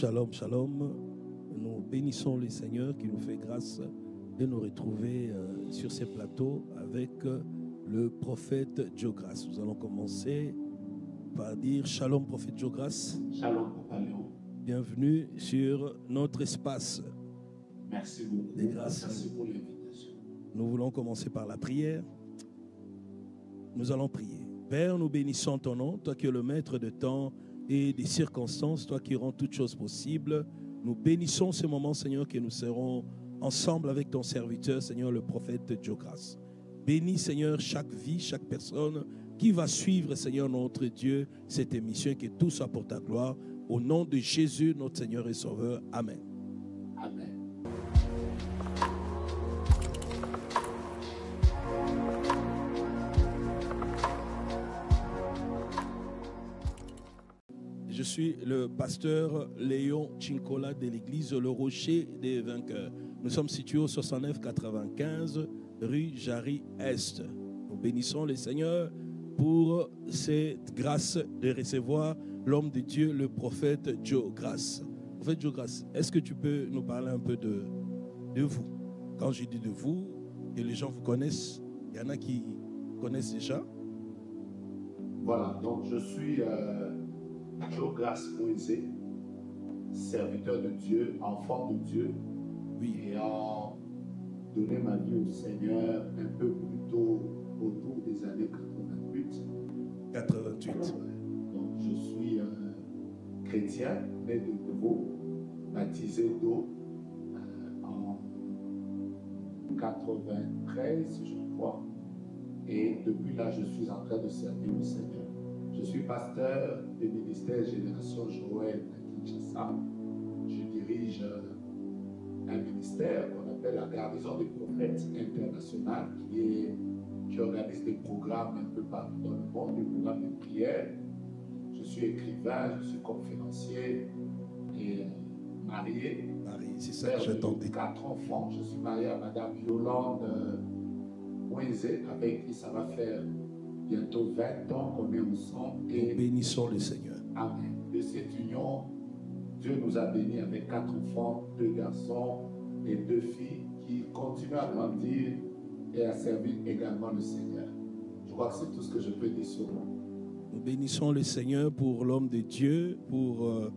Shalom, shalom. Nous bénissons le Seigneur qui nous fait grâce de nous retrouver sur ces plateaux avec le prophète Joe Grace. Nous allons commencer par dire Shalom, prophète Joe Grace. Shalom, Papa Léon. Bienvenue sur notre espace. Merci beaucoup. Des grâces. Merci pour l'invitation. Nous voulons commencer par la prière. Nous allons prier. Père, nous bénissons ton nom, toi qui es le maître de temps et des circonstances, toi qui rends toutes choses possibles. Nous bénissons ce moment, Seigneur, que nous serons ensemble avec ton serviteur, Seigneur, le prophète Joe Grace. Bénis, Seigneur, chaque vie, chaque personne qui va suivre, Seigneur, notre Dieu, cette émission, que tout soit pour ta gloire. Au nom de Jésus, notre Seigneur et Sauveur. Amen. Amen. Je suis le pasteur Léon Chinkola de l'église Le Rocher des Vainqueurs. Nous sommes situés au 6995 rue Jarry-Est. Nous bénissons le Seigneur pour cette grâce de recevoir l'homme de Dieu, le prophète Joe Grace. Prophète Joe Grace, est-ce que tu peux nous parler un peu de vous? Quand je dis de vous, et les gens vous connaissent, il y en a qui connaissent déjà. Voilà, donc je suis Joe Grace Moïse, serviteur de Dieu, enfant de Dieu, Oui. ayant donné ma vie au Seigneur un peu plus tôt, autour des années 88. 88. Donc je suis chrétien, né de nouveau, baptisé d'eau en 93, je crois. Et depuis là, je suis en train de servir le Seigneur. Je suis pasteur du ministère Génération Joël à Kinshasa. Je dirige un ministère qu'on appelle la Garnison des Prophètes International qui organise des programmes un peu partout dans le monde, des programmes de prière. Je suis écrivain, je suis conférencier et marié. Marie, c'est ça Père que j'attendais. de 4 enfants. Je suis marié à Madame Yolande Moïse, avec qui ça va faire bientôt 20 ans qu'on est ensemble. Nous bénissons le Seigneur. Amen. De cette union, Dieu nous a bénis avec 4 enfants, 2 garçons et 2 filles qui continuent à grandir et à servir également le Seigneur. Je crois que c'est tout ce que je peux dire sur moi. Nous bénissons le Seigneur pour l'homme de Dieu, pour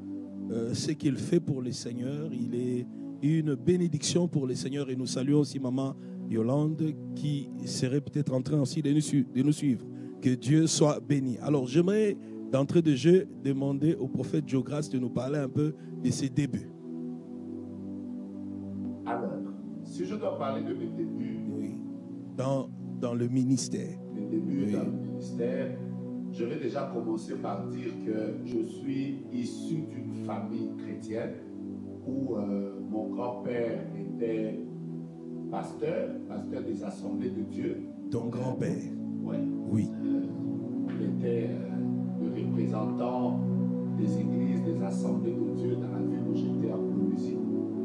ce qu'il fait pour le Seigneur. Il est une bénédiction pour le Seigneur et nous saluons aussi Maman Yolande qui serait peut-être en train aussi de nous suivre. Que Dieu soit béni. Alors j'aimerais d'entrée de jeu demander au prophète Joe Grace de nous parler un peu de ses débuts. Alors, si je dois parler de mes débuts, Oui. Dans le ministère. mes débuts Oui. dans le ministère, je vais déjà commencer par dire que je suis issu d'une famille chrétienne où mon grand-père était pasteur des Assemblées de Dieu. Ton grand-père. Ouais. Oui. Il était le représentant des églises, des Assemblées de Dieu dans la ville où j'étais en Colombie.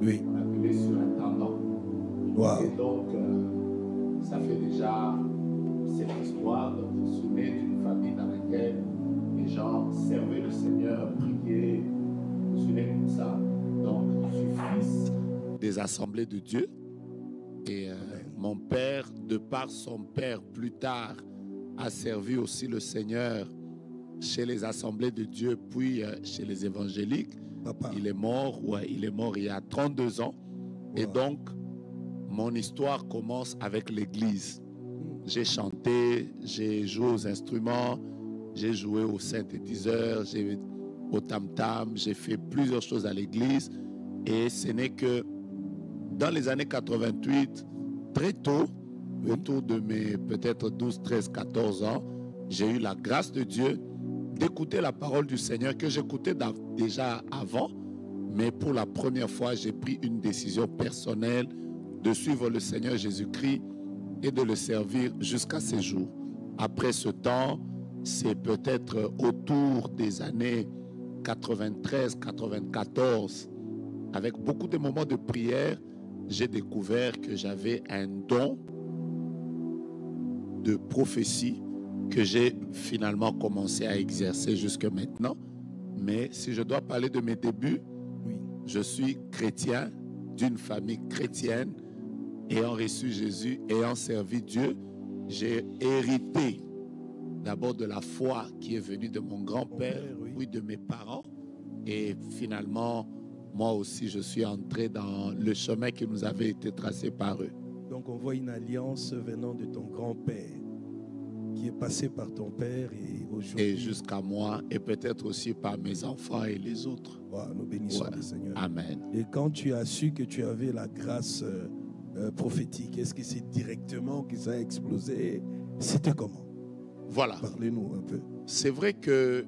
Oui. On appelait surintendant. Wow. Et donc, ça fait déjà cette histoire. Donc, je suis né d'une famille dans laquelle les gens servaient le Seigneur, priaient. Je suis né comme ça. Donc, je suis fils des Assemblées de Dieu. Et mon père, de par son père, plus tard, a servi aussi le Seigneur chez les Assemblées de Dieu, puis chez les évangéliques. Papa. Il est mort il y a 32 ans. Et Wow. donc, mon histoire commence avec l'église. J'ai chanté, j'ai joué aux instruments, j'ai joué au synthétiseur, au tam-tam, j'ai fait plusieurs choses à l'église. Et ce n'est que dans les années 88, très tôt, Oui. autour de mes peut-être 12, 13, 14 ans, j'ai eu la grâce de Dieu d'écouter la parole du Seigneur que j'écoutais déjà avant. Mais pour la première fois, j'ai pris une décision personnelle de suivre le Seigneur Jésus-Christ et de le servir jusqu'à ces jours. Après ce temps, c'est peut-être autour des années 93, 94, avec beaucoup de moments de prière, j'ai découvert que j'avais un don de prophétie que j'ai finalement commencé à exercer jusque maintenant. Mais si je dois parler de mes débuts, Oui. je suis chrétien, d'une famille chrétienne, ayant reçu Jésus, ayant servi Dieu. J'ai hérité d'abord de la foi qui est venue de mon grand-père, puis de mes parents. Et finalement, moi aussi, je suis entré dans le chemin qui nous avait été tracé par eux. Donc on voit une alliance venant de ton grand-père, qui est passée par ton père et aujourd'hui. Et jusqu'à moi, et peut-être aussi par mes enfants et les autres. Wow, nous bénissons le Seigneur. Amen. Et quand tu as su que tu avais la grâce prophétique, est-ce que c'est directement que ça a explosé? C'était comment? Voilà. Parlez-nous un peu. C'est vrai que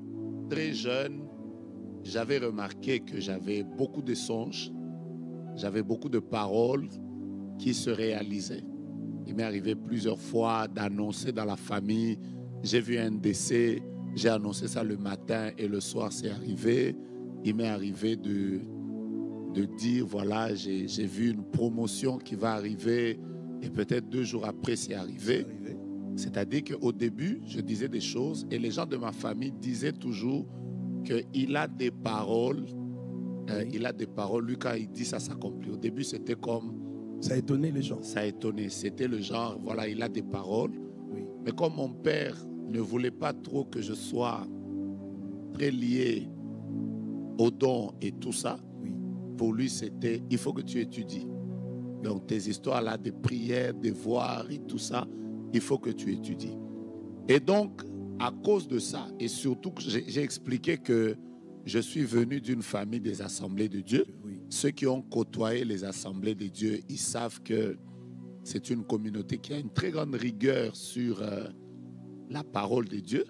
très jeune, j'avais remarqué que j'avais beaucoup de songes, j'avais beaucoup de paroles qui se réalisaient. Il m'est arrivé plusieurs fois d'annoncer dans la famille, j'ai vu un décès, j'ai annoncé ça le matin et le soir c'est arrivé. Il m'est arrivé de dire, voilà, j'ai vu une promotion qui va arriver et peut-être 2 jours après c'est arrivé. C'est-à-dire qu'au début, je disais des choses et les gens de ma famille disaient toujours qu'il a des paroles. Il a des paroles. Lui, quand il dit ça s'accomplit. Au début, c'était comme... Ça a étonné les gens. Ça a étonné. C'était le genre, voilà, il a des paroles. Oui. Mais comme mon père ne voulait pas trop que je sois très lié aux dons et tout ça, oui, pour lui, c'était, il faut que tu étudies. Donc, tes histoires là, des prières, des voirs et tout ça, il faut que tu étudies. Et donc, à cause de ça, et surtout que j'ai expliqué que je suis venu d'une famille des assemblées de Dieu. oui. Ceux qui ont côtoyé les assemblées de Dieu, ils savent que c'est une communauté qui a une très grande rigueur sur la parole de Dieu.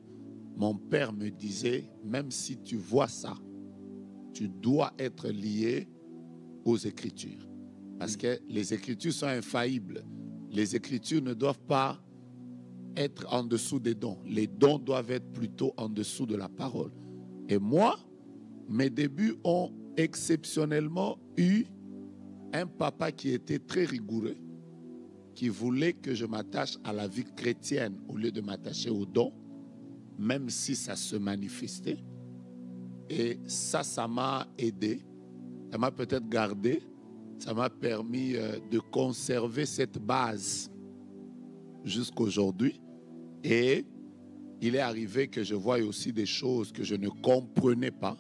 Mon père me disait, même si tu vois ça, tu dois être lié aux Écritures. Parce que les Écritures sont infaillibles. Les Écritures ne doivent pas être en dessous des dons. Les dons doivent être plutôt en dessous de la parole. Et moi, mes débuts ont exceptionnellement eu un papa qui était très rigoureux, qui voulait que je m'attache à la vie chrétienne au lieu de m'attacher aux dons, même si ça se manifestait. Et ça m'a aidé. Ça m'a peut-être gardé. Ça m'a permis de conserver cette base jusqu'aujourd'hui. Et il est arrivé que je voie aussi des choses que je ne comprenais pas.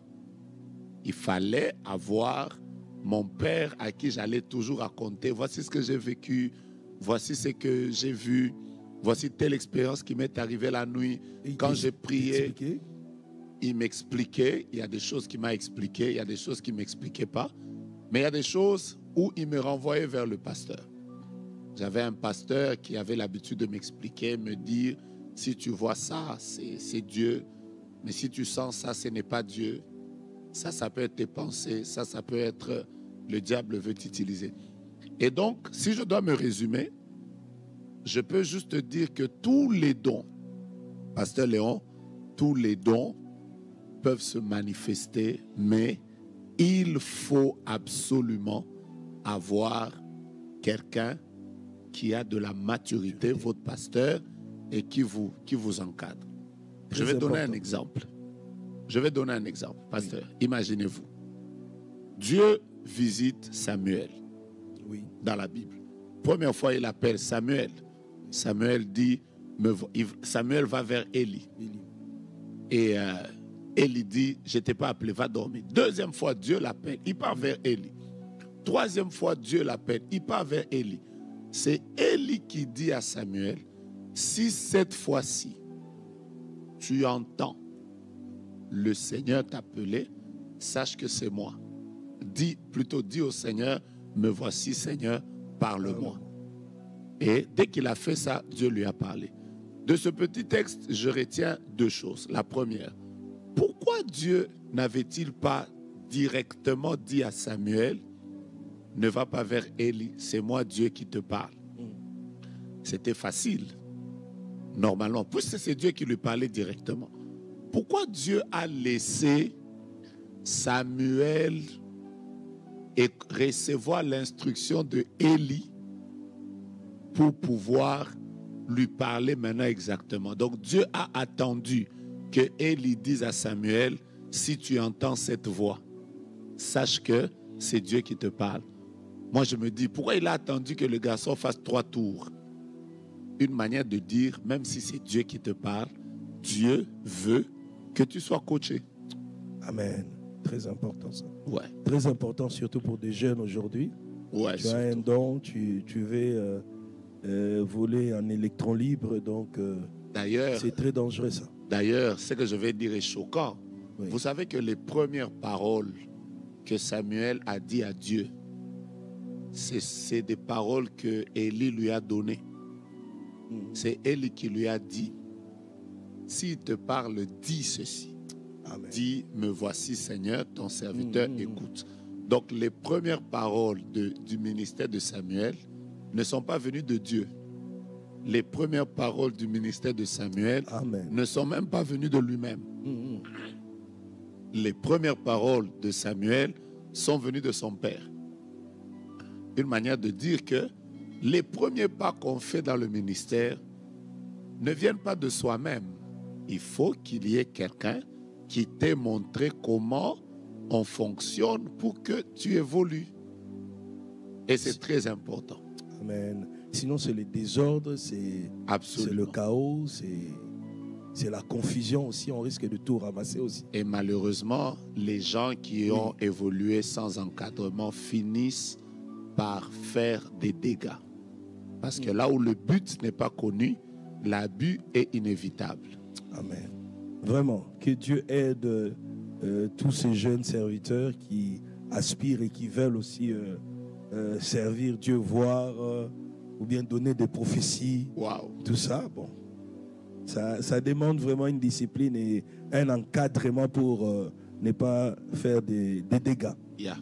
Il fallait avoir mon père à qui j'allais toujours raconter. Voici ce que j'ai vécu. Voici ce que j'ai vu. Voici telle expérience qui m'est arrivée la nuit. Quand j'ai prié, il m'expliquait. Il y a des choses qu'il m'a expliquées. Il y a des choses qu'il ne m'expliquait pas. Mais il y a des choses où il me renvoyait vers le pasteur. J'avais un pasteur qui avait l'habitude de m'expliquer, me dire, si tu vois ça, c'est Dieu. Mais si tu sens ça, ce n'est pas Dieu. Ça peut être tes pensées. Ça peut être le diable veut t'utiliser. Et donc, si je dois me résumer, je peux juste te dire que tous les dons, Pasteur Léon, tous les dons peuvent se manifester, mais il faut absolument avoir quelqu'un qui a de la maturité, votre pasteur, et qui vous encadre. Je vais donner un exemple. Je vais donner un exemple, pasteur. Oui. Imaginez-vous. Dieu visite Samuel dans la Bible. Première fois, il appelle Samuel. Samuel dit, Samuel va vers Élie. Et Élie dit, je ne t'ai pas appelé, va dormir. Deuxième fois, Dieu l'appelle, il part vers Élie. Troisième fois, Dieu l'appelle, il part vers Élie. C'est Élie qui dit à Samuel, si cette fois-ci, tu entends le Seigneur t'appeler, sache que c'est moi. Dis au Seigneur, me voici Seigneur, parle-moi. Et dès qu'il a fait ça, Dieu lui a parlé. De ce petit texte, je retiens 2 choses. La première, pourquoi Dieu n'avait-il pas directement dit à Samuel, ne va pas vers Élie, c'est moi Dieu qui te parle. C'était facile, normalement, puisque c'est Dieu qui lui parlait directement. Pourquoi Dieu a laissé Samuel recevoir l'instruction de Élie pour pouvoir lui parler maintenant exactement? Donc Dieu a attendu que Élie dise à Samuel, si tu entends cette voix, sache que c'est Dieu qui te parle. Moi, je me dis, pourquoi il a attendu que le garçon fasse 3 tours? Une manière de dire, même si c'est Dieu qui te parle, Dieu veut que tu sois coaché. Amen. Très important ça. Ouais. Très important surtout pour des jeunes aujourd'hui. Ouais, tu as un don, tu veux voler en électron libre, donc d'ailleurs, c'est très dangereux ça. D'ailleurs, ce que je vais dire est choquant. Oui. Vous savez que les premières paroles que Samuel a dit à Dieu, c'est des paroles que Élie lui a données. C'est Élie qui lui a dit, s'il te parle, dis ceci. Amen. Dis, me voici Seigneur, ton serviteur écoute. Donc les premières paroles du ministère de Samuel ne sont pas venues de Dieu. Les premières paroles du ministère de Samuel Amen. ne sont même pas venues de lui-même. Les premières paroles de Samuel sont venues de son père. Une manière de dire que les premiers pas qu'on fait dans le ministère ne viennent pas de soi-même. Il faut qu'il y ait quelqu'un qui t'ait montré comment on fonctionne pour que tu évolues. Et c'est très important. Amen. Sinon, c'est le désordre, c'est le chaos, c'est la confusion aussi. On risque de tout ramasser aussi. Et malheureusement, les gens qui ont évolué sans encadrement finissent par faire des dégâts. Parce que là où le but n'est pas connu, l'abus est inévitable. Amen. Vraiment, que Dieu aide tous ces jeunes serviteurs qui aspirent et qui veulent aussi servir Dieu, voir ou bien donner des prophéties. Wow. Tout ça, bon. Ça demande vraiment une discipline et un encadrement pour ne pas faire des dégâts. Yeah.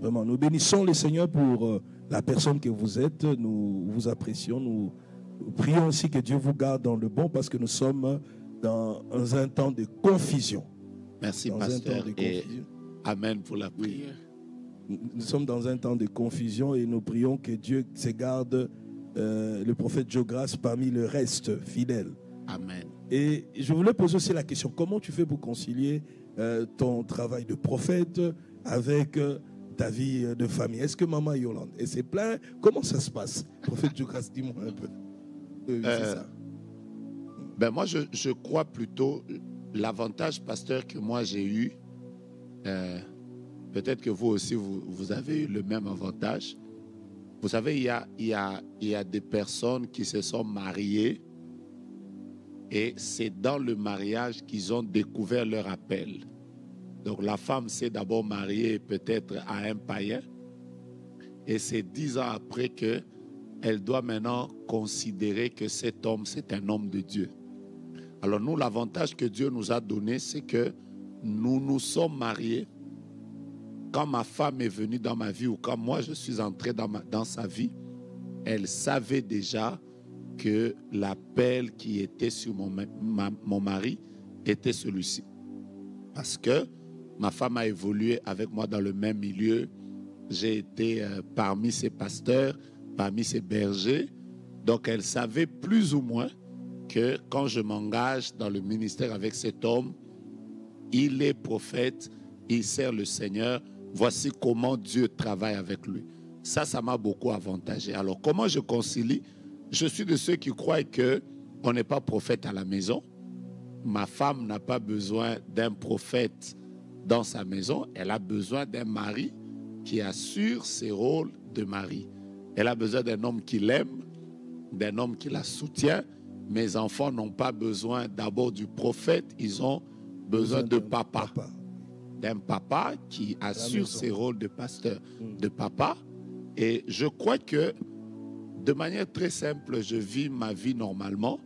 Vraiment, nous bénissons le Seigneur pour la personne que vous êtes. Nous vous apprécions. Nous prions aussi que Dieu vous garde dans le bon parce que nous sommes dans un temps de confusion. Merci, pasteur. Et amen pour la prière. Nous sommes dans un temps de confusion et nous prions que Dieu se garde le prophète Jogras parmi le reste fidèle. Amen. Et je voulais poser aussi la question, comment tu fais pour concilier ton travail de prophète avec ta vie de famille? Est-ce que maman Yolande, et c'est plein, comment ça se passe? Prophète Jogras, dis-moi un peu. C'est ça. Ben moi, je crois plutôt l'avantage, pasteur, que moi j'ai eu, peut-être que vous aussi, vous avez eu le même avantage. Vous savez, il y a des personnes qui se sont mariées et c'est dans le mariage qu'ils ont découvert leur appel. Donc la femme s'est d'abord mariée peut-être à un païen et c'est 10 ans après qu'elle doit maintenant considérer que cet homme, c'est un homme de Dieu. Alors nous, l'avantage que Dieu nous a donné, c'est que nous nous sommes mariés. Quand ma femme est venue dans ma vie ou quand moi je suis entré dans sa vie, elle savait déjà que l'appel qui était sur mon mari était celui-ci. Parce que ma femme a évolué avec moi dans le même milieu. J'ai été parmi ses pasteurs, parmi ses bergers. Donc elle savait plus ou moins que quand je m'engage dans le ministère avec cet homme, il est prophète, il sert le Seigneur. Voici comment Dieu travaille avec lui. Ça m'a beaucoup avantagé. Alors, comment je concilie? Je suis de ceux qui croient qu'on n'est pas prophète à la maison. Ma femme n'a pas besoin d'un prophète dans sa maison. Elle a besoin d'un mari qui assure ses rôles de mari. Elle a besoin d'un homme qui l'aime, d'un homme qui la soutient. Mes enfants n'ont pas besoin d'abord du prophète, ils ont besoin de papa. D'un papa qui assure ses rôles de pasteur, de papa. Et je crois que de manière très simple, je vis ma vie normalement.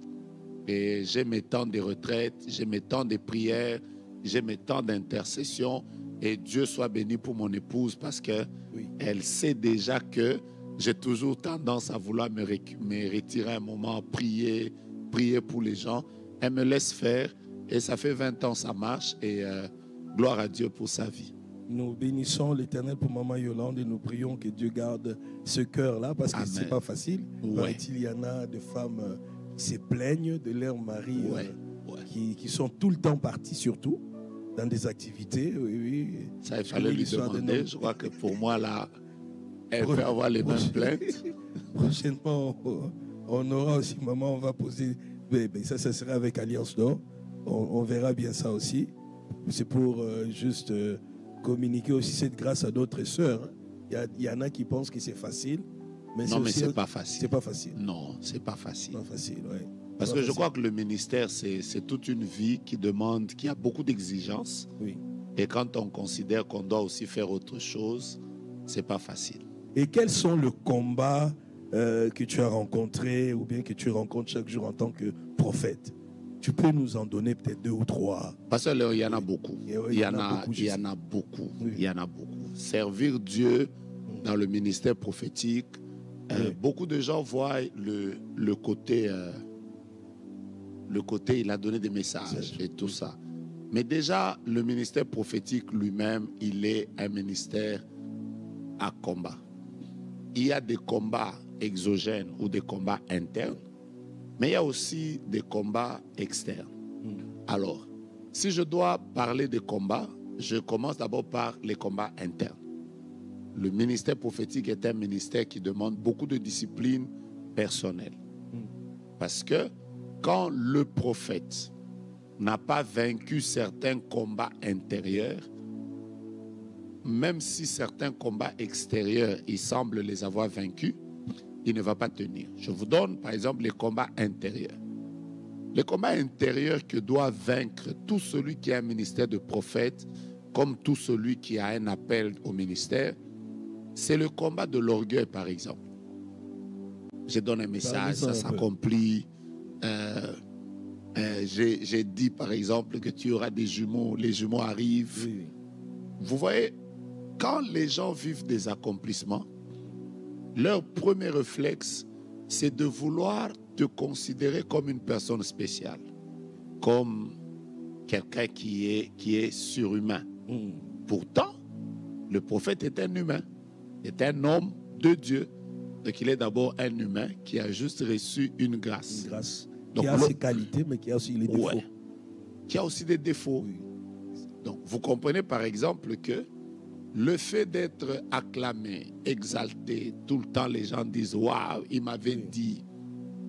Et j'ai mes temps de retraite, j'ai mes temps de prière, j'ai mes temps d'intercession. Et Dieu soit béni pour mon épouse parce qu'elle sait déjà que j'ai toujours tendance à vouloir me retirer un moment, prier pour les gens. Elle me laisse faire et ça fait 20 ans ça marche et gloire à Dieu pour sa vie. Nous bénissons l'Éternel pour maman Yolande et nous prions que Dieu garde ce cœur-là parce que ce n'est pas facile. Il y en a des femmes qui se plaignent de leur mari qui sont tout le temps partis surtout. dans des activités, oui. Ça, il fallait lui demander. Je crois que pour moi, là, elle peut avoir les mêmes plaintes. Prochainement, on aura aussi, maman, on va poser, mais ça sera avec Alliance d'Or. On verra bien ça aussi. C'est pour juste communiquer aussi cette grâce à d'autres sœurs. Il y en a qui pensent que c'est facile. Mais non, mais c'est pas facile. C'est pas facile. Non, c'est pas facile. Pas facile, oui. Parce que je crois que le ministère, c'est toute une vie qui demande, qui a beaucoup d'exigences. Oui. Et quand on considère qu'on doit aussi faire autre chose, c'est pas facile. Et quels sont les combats que tu as rencontrés ou bien que tu rencontres chaque jour en tant que prophète? Tu peux nous en donner peut-être 2 ou 3? Parce qu'il y en a beaucoup. Il y en a beaucoup. Servir Dieu dans le ministère prophétique, beaucoup de gens voient le côté, il a donné des messages et tout ça. Mais déjà, le ministère prophétique lui-même, il est un ministère à combat. Il y a des combats exogènes ou des combats internes, mais il y a aussi des combats externes. Alors, si je dois parler des combats, je commence d'abord par les combats internes. Le ministère prophétique est un ministère qui demande beaucoup de discipline personnelle. Parce que quand le prophète n'a pas vaincu certains combats intérieurs, même si certains combats extérieurs, il semble les avoir vaincus, il ne va pas tenir. Je vous donne par exemple les combats intérieurs. Les combats intérieurs que doit vaincre tout celui qui a un ministère de prophète, comme tout celui qui a un appel au ministère, c'est le combat de l'orgueil, par exemple. Je donne un message, ça s'accomplit. J'ai dit, par exemple, que tu auras des jumeaux. Les jumeaux arrivent. Oui. Vous voyez, quand les gens vivent des accomplissements, leur premier réflexe, c'est de vouloir te considérer comme une personne spéciale, comme quelqu'un qui est surhumain. Pourtant, le prophète est un humain, est un homme de Dieu. Donc il est d'abord un humain qui a juste reçu une grâce. Une grâce. Donc, qui a ses qualités, mais qui a aussi les défauts. Ouais, qui a aussi des défauts. Oui. Donc vous comprenez par exemple que le fait d'être acclamé, exalté, tout le temps les gens disent « Waouh, il m'avait dit »,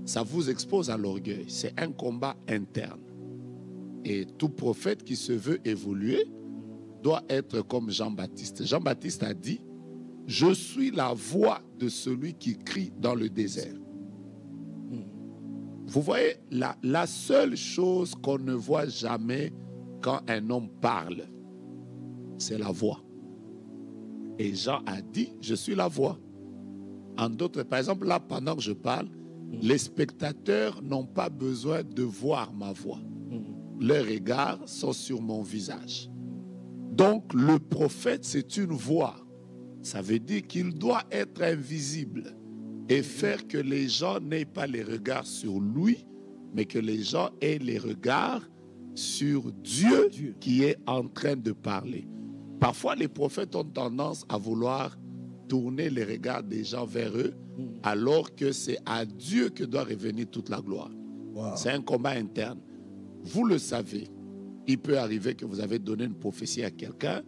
ça vous expose à l'orgueil. C'est un combat interne. Et tout prophète qui se veut évoluer doit être comme Jean-Baptiste. Jean-Baptiste a dit « Je suis la voix de celui qui crie dans le désert ». Vous voyez, la seule chose qu'on ne voit jamais quand un homme parle, c'est la voix. Et Jean a dit, je suis la voix. En d'autres, par exemple, là, pendant que je parle, les spectateurs n'ont pas besoin de voir ma voix. Leurs regards sont sur mon visage. Donc, le prophète, c'est une voix. Ça veut dire qu'il doit être invisible et faire que les gens n'aient pas les regards sur lui, mais que les gens aient les regards sur Dieu qui est en train de parler. Parfois, les prophètes ont tendance à vouloir tourner les regards des gens vers eux, alors que c'est à Dieu que doit revenir toute la gloire. Wow. C'est un combat interne. Vous le savez, il peut arriver que vous avez donné une prophétie à quelqu'un.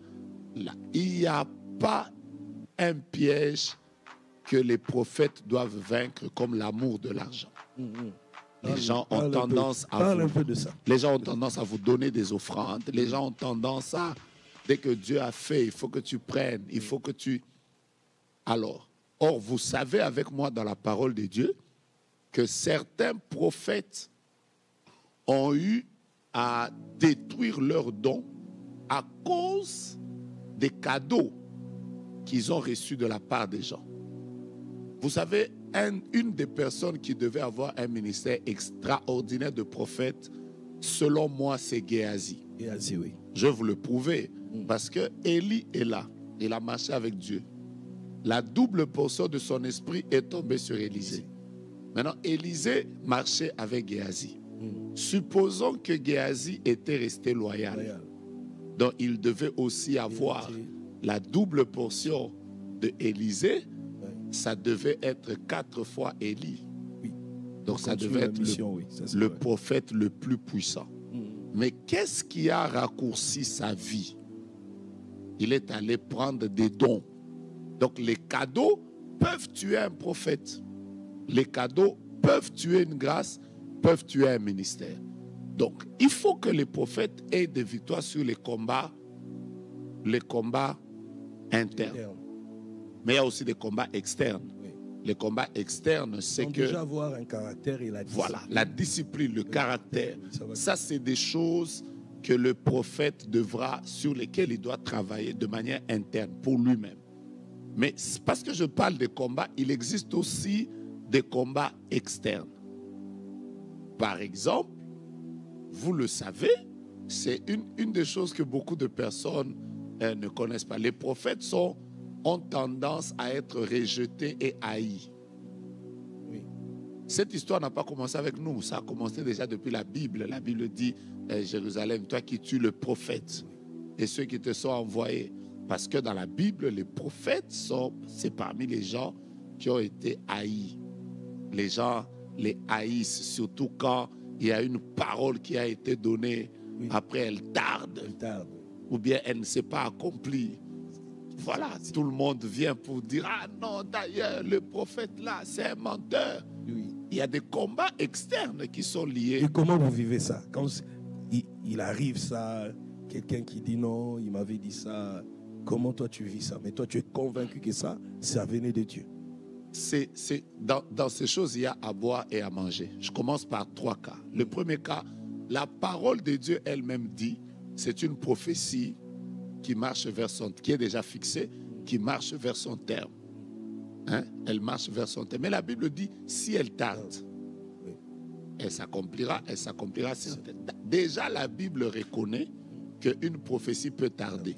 Là, il n'y a pas un piège que les prophètes doivent vaincre comme l'amour de l'argent. Les gens ont tendance à vous donner des offrandes. Les gens ont tendance à, dès que Dieu a fait, il faut que tu prennes, il faut que tu... Alors, or, vous savez avec moi dans la parole de Dieu que certains prophètes ont eu à détruire leurs dons à cause des cadeaux qu'ils ont reçus de la part des gens. Vous savez, une des personnes qui devait avoir un ministère extraordinaire de prophète, selon moi, c'est Géasi. Géasi, oui. Je vais vous le prouver. Parce que Élie est là. Il a marché avec Dieu. La double portion de son esprit est tombée sur Élisée. Maintenant, Élisée marchait avec Géasi. Supposons que Géasi était resté loyal. Donc, il devait aussi avoir la double portion de Élisée. Ça devait être 4 fois Élie. Oui. Donc, ça devait être le prophète le plus puissant. Mais qu'est-ce qui a raccourci sa vie? Il est allé prendre des dons. Donc les cadeaux peuvent tuer un prophète. Les cadeaux peuvent tuer une grâce, peuvent tuer un ministère. Donc il faut que les prophètes aient des victoires sur les combats internes. Mais il y a aussi des combats externes. Oui. Les combats externes, c'est que... déjà avoir un caractère et la discipline. Voilà, la discipline, le caractère. Oui, ça c'est des choses que le prophète devra, sur lesquelles il doit travailler de manière interne pour lui-même. Mais parce que je parle des combats, il existe aussi des combats externes. Par exemple, vous le savez, c'est une des choses que beaucoup de personnes ne connaissent pas. Les prophètes ont tendance à être rejetés et haïs. Oui. Cette histoire n'a pas commencé avec nous, ça a commencé déjà depuis la Bible. La Bible dit, Jérusalem, toi qui tues le prophète et ceux qui te sont envoyés. Parce que dans la Bible, les prophètes c'est parmi les gens qui ont été haïs. Les gens les haïssent, surtout quand il y a une parole qui a été donnée, oui. Après elle tarde. Ou bien elle ne s'est pas accomplie. Voilà, tout le monde vient pour dire, ah non, d'ailleurs, le prophète là, c'est un menteur. Oui. Il y a des combats externes qui sont liés. Et comment vous vivez ça? Quand il arrive ça, quelqu'un qui dit non, il m'avait dit ça, comment toi tu vis ça? Mais toi tu es convaincu que ça venait de Dieu. Dans ces choses, il y a à boire et à manger. Je commence par 3 cas. Le premier cas, la parole de Dieu elle-même dit, c'est une prophétie qui marche vers qui est déjà fixée, qui marche vers son terme. Hein? Elle marche vers son terme. Mais la Bible dit, si elle tarde, elle s'accomplira certainement. Déjà, la Bible reconnaît qu'une prophétie peut tarder.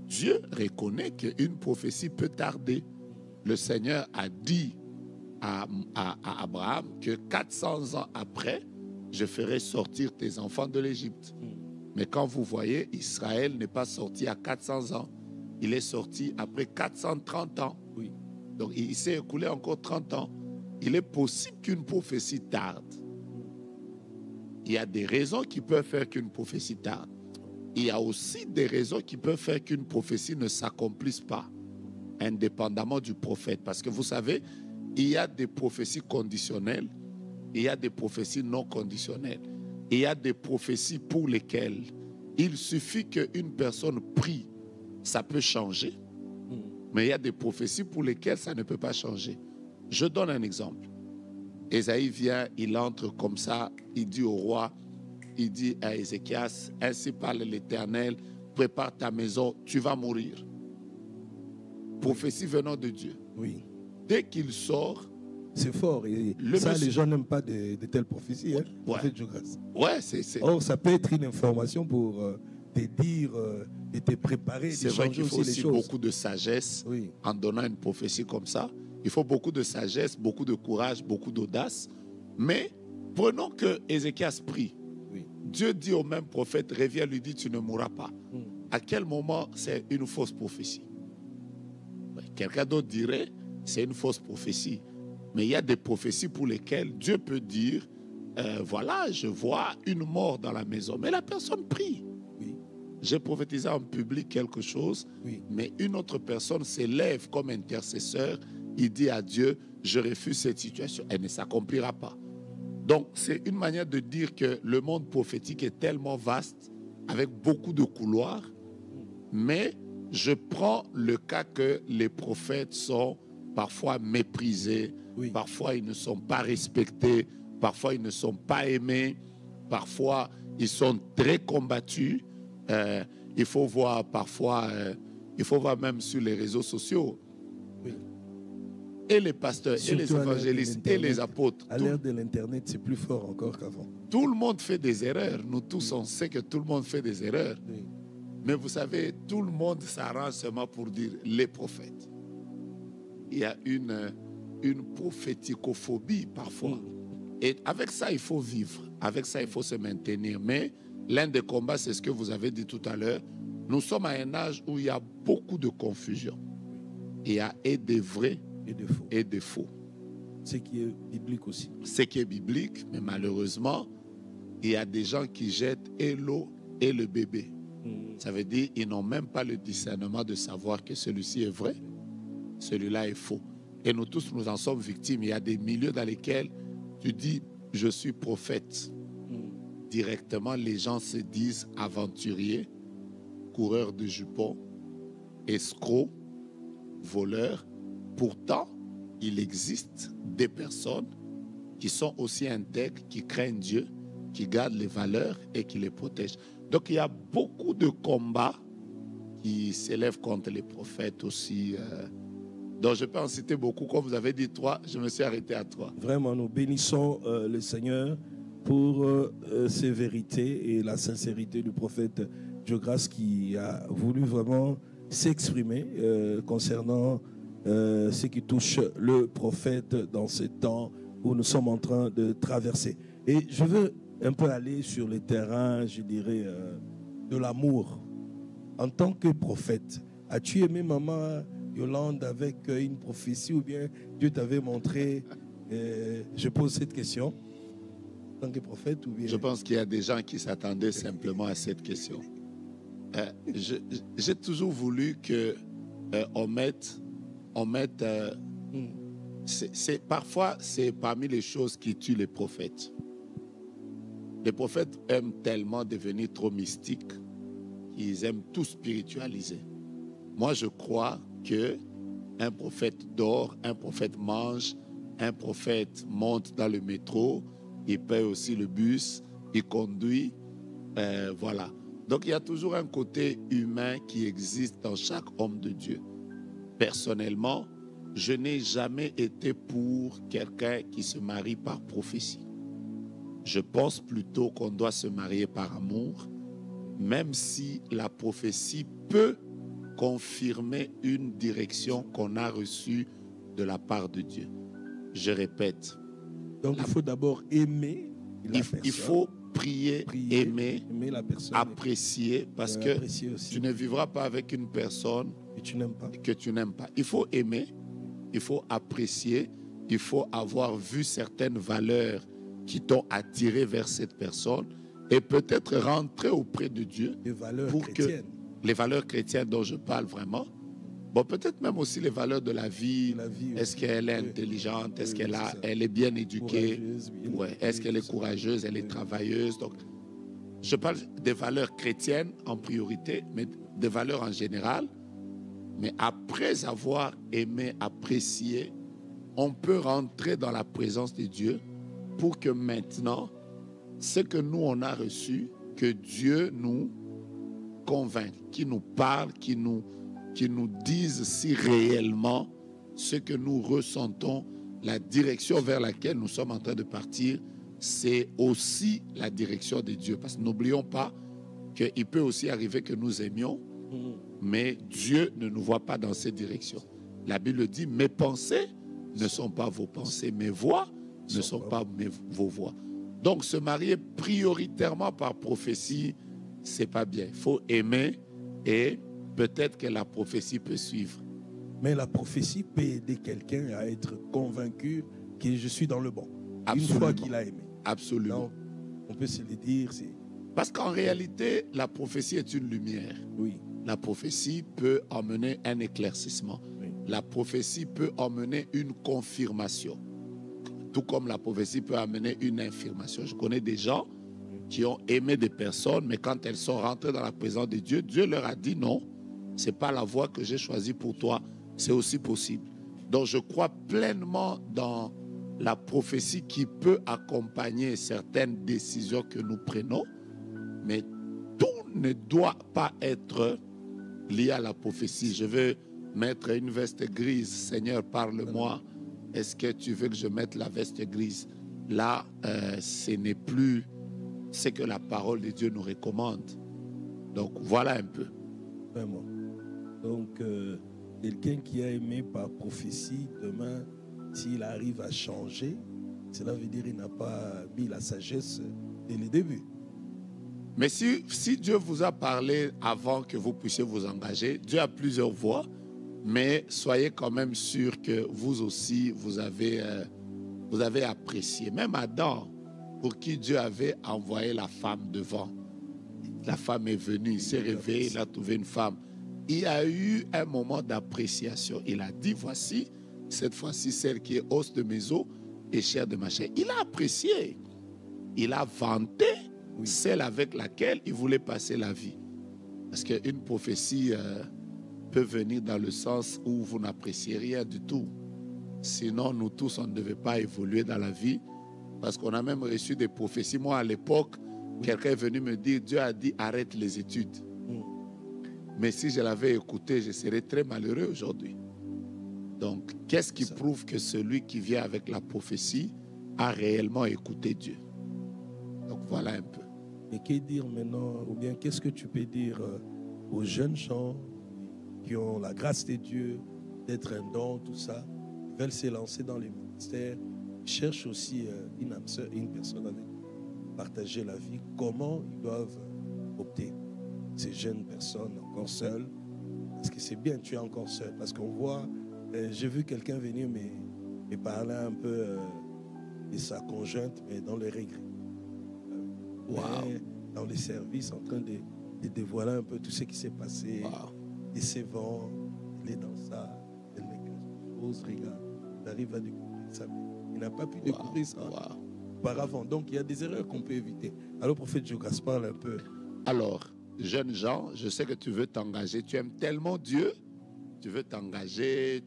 Dieu reconnaît qu'une prophétie peut tarder. Le Seigneur a dit à Abraham que 400 ans après, je ferai sortir tes enfants de l'Égypte. Mais quand vous voyez, Israël n'est pas sorti à 400 ans. Il est sorti après 430 ans. Oui. Donc il s'est écoulé encore 30 ans. Il est possible qu'une prophétie tarde. Il y a des raisons qui peuvent faire qu'une prophétie tarde. Il y a aussi des raisons qui peuvent faire qu'une prophétie ne s'accomplisse pas, indépendamment du prophète. Parce que vous savez, il y a des prophéties conditionnelles, il y a des prophéties non conditionnelles. Il y a des prophéties pour lesquelles il suffit qu'une personne prie, ça peut changer. Mais il y a des prophéties pour lesquelles ça ne peut pas changer. Je donne un exemple. Ésaïe vient, il entre comme ça, il dit au roi, il dit à Ézéchias, ainsi parle l'Éternel, prépare ta maison, tu vas mourir. Prophétie venant de Dieu. Oui. Dès qu'il sort, c'est fort. Et ça, les gens n'aiment pas de telles prophéties. Hein, ouais, Or, ça peut être une information pour te dire, de te préparer. C'est vrai qu'il faut aussi beaucoup de sagesse en donnant une prophétie comme ça. Il faut beaucoup de sagesse, beaucoup de courage, beaucoup d'audace. Mais prenons que Ézéchias prie. Oui. Dieu dit au même prophète, reviens, lui dit, tu ne mourras pas. À quel moment c'est une fausse prophétie? Quelqu'un d'autre dirait, c'est une fausse prophétie. Mais il y a des prophéties pour lesquelles Dieu peut dire, voilà, je vois une mort dans la maison. Mais la personne prie. Oui. J'ai prophétisé en public quelque chose, mais une autre personne s'élève comme intercesseur. Il dit à Dieu, je refuse cette situation. Elle ne s'accomplira pas. Donc, c'est une manière de dire que le monde prophétique est tellement vaste, avec beaucoup de couloirs, mais je prends le cas que les prophètes sont parfois méprisés, parfois ils ne sont pas respectés, parfois ils ne sont pas aimés, parfois ils sont très combattus. Il faut voir parfois, il faut voir même sur les réseaux sociaux. Oui. Et les pasteurs, surtout et les évangélistes, et les apôtres. À l'ère de l'Internet, c'est plus fort encore qu'avant. Tout le monde fait des erreurs. Nous tous, on sait que tout le monde fait des erreurs. Oui. Mais vous savez, tout le monde s'arrange seulement pour dire les prophètes. Il y a une prophéticophobie parfois. Et avec ça, il faut vivre. Avec ça, il faut se maintenir. Mais l'un des combats, c'est ce que vous avez dit tout à l'heure. Nous sommes à un âge où il y a beaucoup de confusion. Il y a et des vrais et des faux. Ce qui est biblique aussi. Ce qui est biblique, mais malheureusement, il y a des gens qui jettent et l'eau et le bébé. Ça veut dire qu'ils n'ont même pas le discernement de savoir que celui-ci est vrai, celui-là est faux. Et nous tous, nous en sommes victimes. Il y a des milieux dans lesquels tu dis, je suis prophète. Directement, les gens se disent aventuriers, coureurs de jupons, escrocs, voleurs. Pourtant, il existe des personnes qui sont aussi intègres, qui craignent Dieu, qui gardent les valeurs et qui les protègent. Donc, il y a beaucoup de combats qui s'élèvent contre les prophètes aussi. Donc, je peux en citer beaucoup. Comme vous avez dit 3, je me suis arrêté à 3. Vraiment, nous bénissons le Seigneur pour ses vérités et la sincérité du prophète Dieu-Grâce qui a voulu vraiment s'exprimer concernant ce qui touche le prophète dans ces temps où nous sommes en train de traverser. Et je veux un peu aller sur le terrain, je dirais, de l'amour. En tant que prophète, as-tu aimé maman Yolande avec une prophétie ou bien Dieu t'avait montré, je pose cette question, en tant que prophète ou bien... Je pense qu'il y a des gens qui s'attendaient simplement à cette question. J'ai toujours voulu qu'on mette parfois, c'est parmi les choses qui tuent les prophètes. Les prophètes aiment tellement devenir trop mystiques qu'ils aiment tout spiritualiser. Moi, je crois qu'un prophète dort, un prophète mange, un prophète monte dans le métro, il paye aussi le bus, il conduit, voilà. Donc, il y a toujours un côté humain qui existe dans chaque homme de Dieu. Personnellement, je n'ai jamais été pour quelqu'un qui se marie par prophétie. Je pense plutôt qu'on doit se marier par amour, même si la prophétie peut confirmer une direction qu'on a reçue de la part de Dieu. Je répète. Donc, il faut d'abord aimer la personne. Il faut prier, aimer la personne, apprécier, parce que tu ne vivras pas avec une personne que tu n'aimes pas. Il faut aimer, il faut apprécier, il faut avoir vu certaines valeurs qui t'ont attiré vers cette personne et peut-être rentrer auprès de Dieu les valeurs pour chrétiennes. Que les valeurs chrétiennes dont je parle vraiment, bon, peut-être même aussi les valeurs de la vie. Est-ce qu'elle est intelligente? Est-ce elle est bien éduquée? Ouais. Est-ce qu'elle est courageuse? Elle est travailleuse? Donc, je parle des valeurs chrétiennes en priorité, mais des valeurs en général. Mais après avoir aimé, apprécié, on peut rentrer dans la présence de Dieu pour que maintenant, ce que nous, on a reçu, que Dieu nous convainc, qui nous parle, qui nous dise si réellement ce que nous ressentons, la direction vers laquelle nous sommes en train de partir, c'est aussi la direction de Dieu. Parce que n'oublions pas qu'il peut aussi arriver que nous aimions, mais Dieu ne nous voit pas dans cette direction. La Bible dit, mes pensées ne sont pas vos pensées, mes voix ne sont pas vos voix. Donc se marier prioritairement par prophétie, c'est pas bien. Il faut aimer et peut-être que la prophétie peut suivre. Mais la prophétie peut aider quelqu'un à être convaincu que je suis dans le bon. Absolument. Une fois qu'il a aimé. Absolument. Donc, on peut se le dire. Parce qu'en réalité, la prophétie est une lumière. Oui. La prophétie peut emmener un éclaircissement. Oui. La prophétie peut emmener une confirmation. Tout comme la prophétie peut amener une infirmation. Je connais des gens qui ont aimé des personnes, mais quand elles sont rentrées dans la présence de Dieu, Dieu leur a dit non, ce n'est pas la voie que j'ai choisie pour toi, c'est aussi possible. Donc je crois pleinement dans la prophétie qui peut accompagner certaines décisions que nous prenons, mais tout ne doit pas être lié à la prophétie. Je veux mettre une veste grise, Seigneur, parle-moi. Est-ce que tu veux que je mette la veste grise? Là, ce n'est plus ce que la parole de Dieu nous recommande. Donc, voilà un peu. Vraiment. Donc, quelqu'un qui a aimé par prophétie, demain, s'il arrive à changer, cela veut dire qu'il n'a pas mis la sagesse dès le début. Mais si Dieu vous a parlé avant que vous puissiez vous engager, Dieu a plusieurs voies. Mais soyez quand même sûr que vous aussi, vous avez apprécié. Même Adam, pour qui Dieu avait envoyé la femme devant. La femme est venue, il s'est réveillé, il a trouvé une femme. Il y a eu un moment d'appréciation. Il a dit, voici, cette fois-ci, celle qui est os de mes os et chair de ma chair. Il a apprécié. Il a vanté celle avec laquelle il voulait passer la vie. Parce qu'une prophétie peut venir dans le sens où vous n'appréciez rien du tout. Sinon, nous tous, on ne devait pas évoluer dans la vie. Parce qu'on a même reçu des prophéties. Moi, à l'époque, quelqu'un est venu me dire, Dieu a dit, arrête les études. Mais si je l'avais écouté, je serais très malheureux aujourd'hui. Donc, qu'est-ce qui prouve que celui qui vient avec la prophétie a réellement écouté Dieu? Donc, voilà un peu. Et que dire maintenant, ou bien qu'est-ce que tu peux dire aux jeunes gens qui ont la grâce de Dieu, d'être un don, tout ça, qui veulent se lancer dans les ministères, cherchent aussi une âme sœur, une personne avec qui partager la vie, comment ils doivent opter? Ces jeunes personnes encore seules, parce que c'est bien, tu es encore seul, parce qu'on voit, j'ai vu quelqu'un venir me parler un peu de sa conjointe, mais dans les regrets. Dans les services, en train de dévoiler un peu tout ce qui s'est passé, et ses vents, il est dans ça, elle n'est quelque chose, regarde, il arrive à découvrir ça, mais il n'a pas pu découvrir ça auparavant. Donc il y a des erreurs qu'on peut éviter. Alors, prophète Jogas, parle un peu. Alors, jeunes gens, je sais que tu veux t'engager, tu aimes tellement Dieu, tu veux t'engager,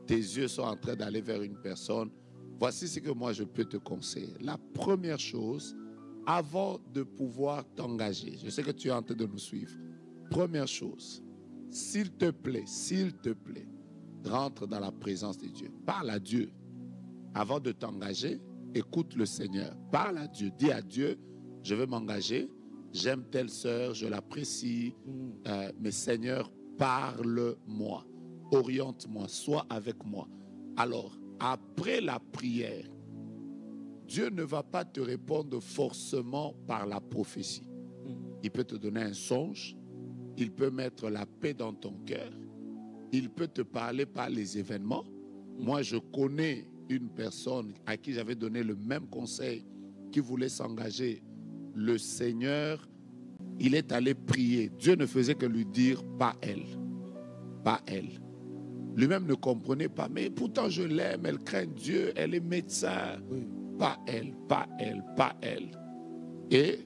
tes yeux sont en train d'aller vers une personne. Voici ce que moi je peux te conseiller. La première chose, avant de pouvoir t'engager, je sais que tu es en train de nous suivre. Première chose, s'il te plaît, rentre dans la présence de Dieu. Parle à Dieu. Avant de t'engager, écoute le Seigneur. Parle à Dieu. Dis à Dieu, je veux m'engager. J'aime telle sœur, je l'apprécie. Mais Seigneur, parle-moi. Oriente-moi, sois avec moi. Alors, après la prière, Dieu ne va pas te répondre forcément par la prophétie. Il peut te donner un songe. Il peut mettre la paix dans ton cœur. Il peut te parler par les événements. Moi, je connais une personne à qui j'avais donné le même conseil qui voulait s'engager. Le Seigneur, il est allé prier. Dieu ne faisait que lui dire, pas elle. Pas elle. Lui-même ne comprenait pas. Mais pourtant, je l'aime, elle craint Dieu, elle est médecin. Pas elle, pas elle, pas elle. Et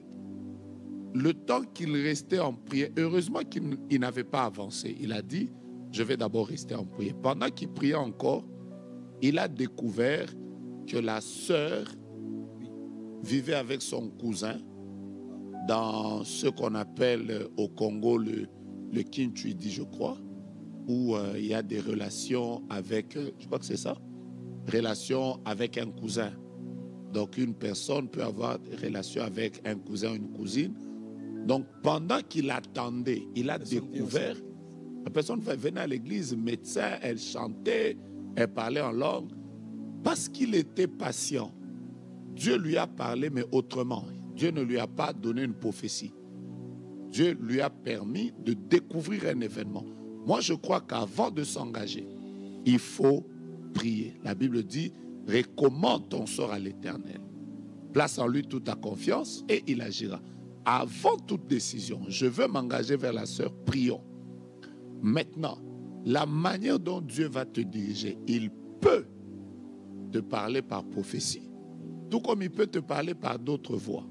le temps qu'il restait en prière, heureusement qu'il n'avait pas avancé. Il a dit, je vais d'abord rester en prière. Pendant qu'il priait encore, il a découvert que la sœur vivait avec son cousin dans ce qu'on appelle au Congo le Kintuidi, je crois, où il y a des relations avec, je crois que c'est ça, relations avec un cousin. Donc une personne peut avoir des relations avec un cousin ou une cousine. Donc pendant qu'il attendait, il a découvert, la personne venait à l'église, médecin, elle chantait, elle parlait en langue. Parce qu'il était patient, Dieu lui a parlé, mais autrement. Dieu ne lui a pas donné une prophétie. Dieu lui a permis de découvrir un événement. Moi, je crois qu'avant de s'engager, il faut prier. La Bible dit, recommande ton sort à l'Éternel. Place en lui toute ta confiance et il agira. Avant toute décision, je veux m'engager vers la sœur, prions. Maintenant, la manière dont Dieu va te diriger, il peut te parler par prophétie, tout comme il peut te parler par d'autres voies.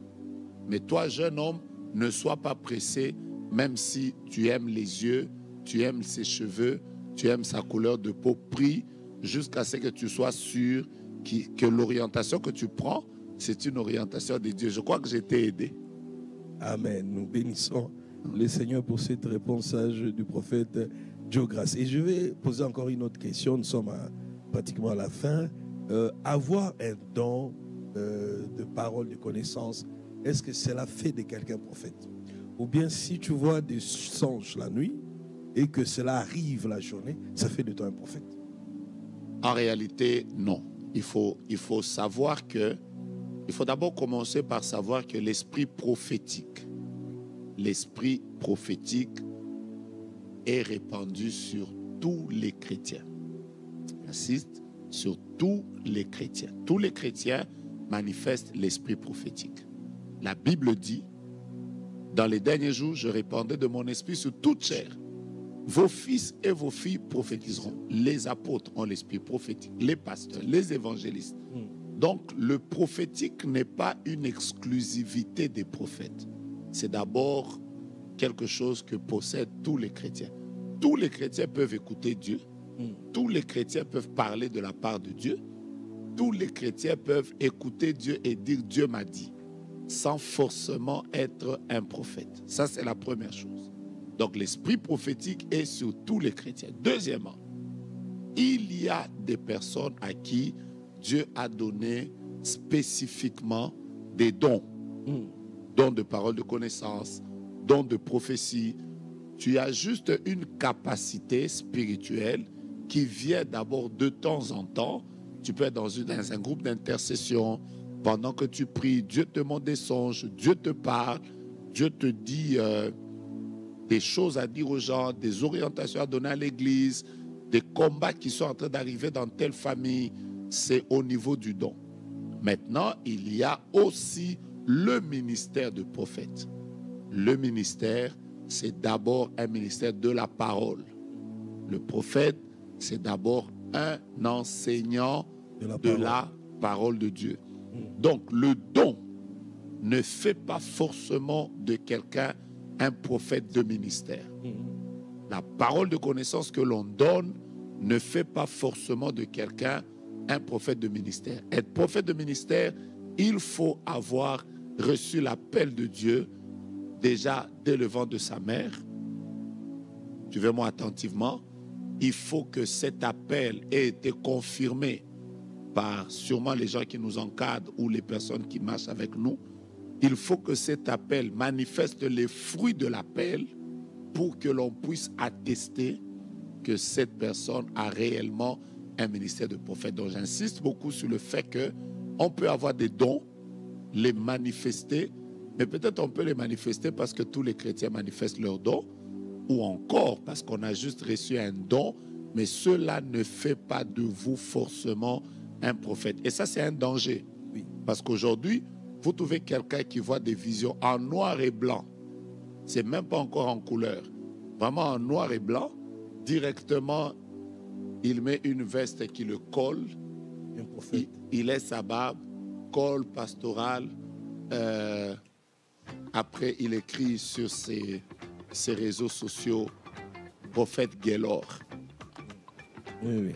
Mais toi, jeune homme, ne sois pas pressé, même si tu aimes les yeux, tu aimes ses cheveux, tu aimes sa couleur de peau, prie jusqu'à ce que tu sois sûr que l'orientation que tu prends, c'est une orientation de Dieu. Je crois que j'ai été aidé. Amen. Nous bénissons le Seigneur pour cette réponse sage du prophète Jogas. Et je vais poser encore une autre question. Nous sommes pratiquement à la fin. Avoir un don de parole, de connaissance, est-ce que cela fait de quelqu'un prophète? Ou bien si tu vois des songes la nuit et que cela arrive la journée, ça fait de toi un prophète? En réalité, non. Il faut savoir que, il faut d'abord commencer par savoir que l'esprit prophétique est répandu sur tous les chrétiens. J'insiste, sur tous les chrétiens. Tous les chrétiens manifeste l'esprit prophétique. La Bible dit, dans les derniers jours, je répandrai de mon esprit sur toute chair. Vos fils et vos filles prophétiseront. Les apôtres ont l'esprit prophétique, les pasteurs, les évangélistes. Donc, le prophétique n'est pas une exclusivité des prophètes. C'est d'abord quelque chose que possèdent tous les chrétiens. Tous les chrétiens peuvent écouter Dieu. Tous les chrétiens peuvent parler de la part de Dieu. Tous les chrétiens peuvent écouter Dieu et dire « Dieu m'a dit », sans forcément être un prophète. Ça, c'est la première chose. Donc, l'esprit prophétique est sur tous les chrétiens. Deuxièmement, il y a des personnes à qui Dieu a donné spécifiquement des dons. Dons de parole de connaissance, dons de prophétie. Tu as juste une capacité spirituelle qui vient d'abord de temps en temps. Tu peux être dans un groupe d'intercession. Pendant que tu pries, Dieu te montre des songes, Dieu te parle, Dieu te dit des choses à dire aux gens, des orientations à donner à l'église, des combats qui sont en train d'arriver dans telle famille. C'est au niveau du don. Maintenant, il y a aussi le ministère de prophète. Le ministère, c'est d'abord un ministère de la parole. Le prophète, c'est d'abord un enseignant de la parole de Dieu. Donc, le don ne fait pas forcément de quelqu'un un prophète de ministère. La parole de connaissance que l'on donne ne fait pas forcément de quelqu'un un prophète de ministère. Être prophète de ministère, il faut avoir reçu l'appel de Dieu déjà dès le ventre de sa mère. Suivez-moi attentivement. Il faut que cet appel ait été confirmé par sûrement les gens qui nous encadrent ou les personnes qui marchent avec nous. Il faut que cet appel manifeste les fruits de l'appel pour que l'on puisse attester que cette personne a réellement un ministère de prophète. Donc j'insiste beaucoup sur le fait qu'on peut avoir des dons, les manifester, mais peut-être on peut les manifester parce que tous les chrétiens manifestent leurs dons, ou encore parce qu'on a juste reçu un don, mais cela ne fait pas de vous forcément un prophète. Et ça, c'est un danger. Oui. Parce qu'aujourd'hui, vous trouvez quelqu'un qui voit des visions en noir et blanc. C'est même pas encore en couleur. Vraiment en noir et blanc. Directement, il met une veste qui le colle. Un prophète. Il laisse sa barbe, col pastoral. Après, il écrit sur ses réseaux sociaux, prophète Gaylor. Oui, oui.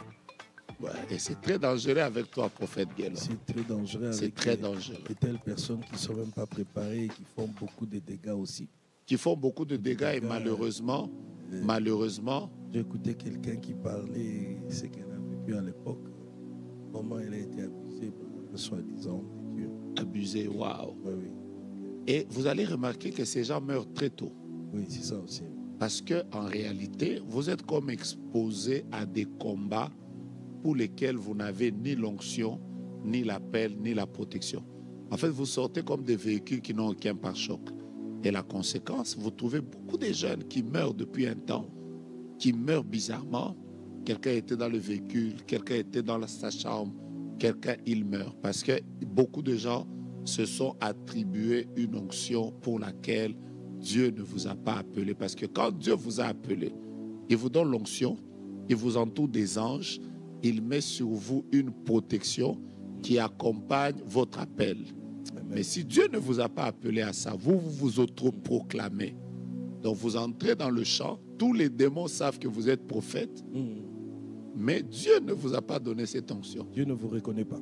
Ouais, et c'est très dangereux avec toi, prophète Gaylor. C'est très dangereux. C'est très dangereux. Et telles personnes qui ne sont même pas préparées et qui font beaucoup de dégâts aussi. Qui font beaucoup de dégâts et malheureusement, J'ai écouté quelqu'un qui parlait de ce qu'elle a vécu à l'époque, comment elle a été abusée par soi-disant Dieu. Abusée, waouh. Oui, oui. Et vous allez remarquer que ces gens meurent très tôt. Oui, c'est ça aussi. Parce qu'en réalité, vous êtes comme exposé à des combats pour lesquels vous n'avez ni l'onction, ni l'appel, ni la protection. En fait, vous sortez comme des véhicules qui n'ont aucun pare-choc. Et la conséquence, vous trouvez beaucoup de jeunes qui meurent depuis un temps, qui meurent bizarrement. Quelqu'un était dans le véhicule, quelqu'un était dans sa chambre, quelqu'un, il meurt. Parce que beaucoup de gens se sont attribués une onction pour laquelle Dieu ne vous a pas appelé. Parce que quand Dieu vous a appelé, il vous donne l'onction, il vous entoure des anges, il met sur vous une protection qui accompagne votre appel. Amen. Mais si Dieu ne vous a pas appelé à ça, vous vous autoproclamez. Donc vous entrez dans le champ, tous les démons savent que vous êtes prophète, mais Dieu ne vous a pas donné cette onction. Dieu ne vous reconnaît pas.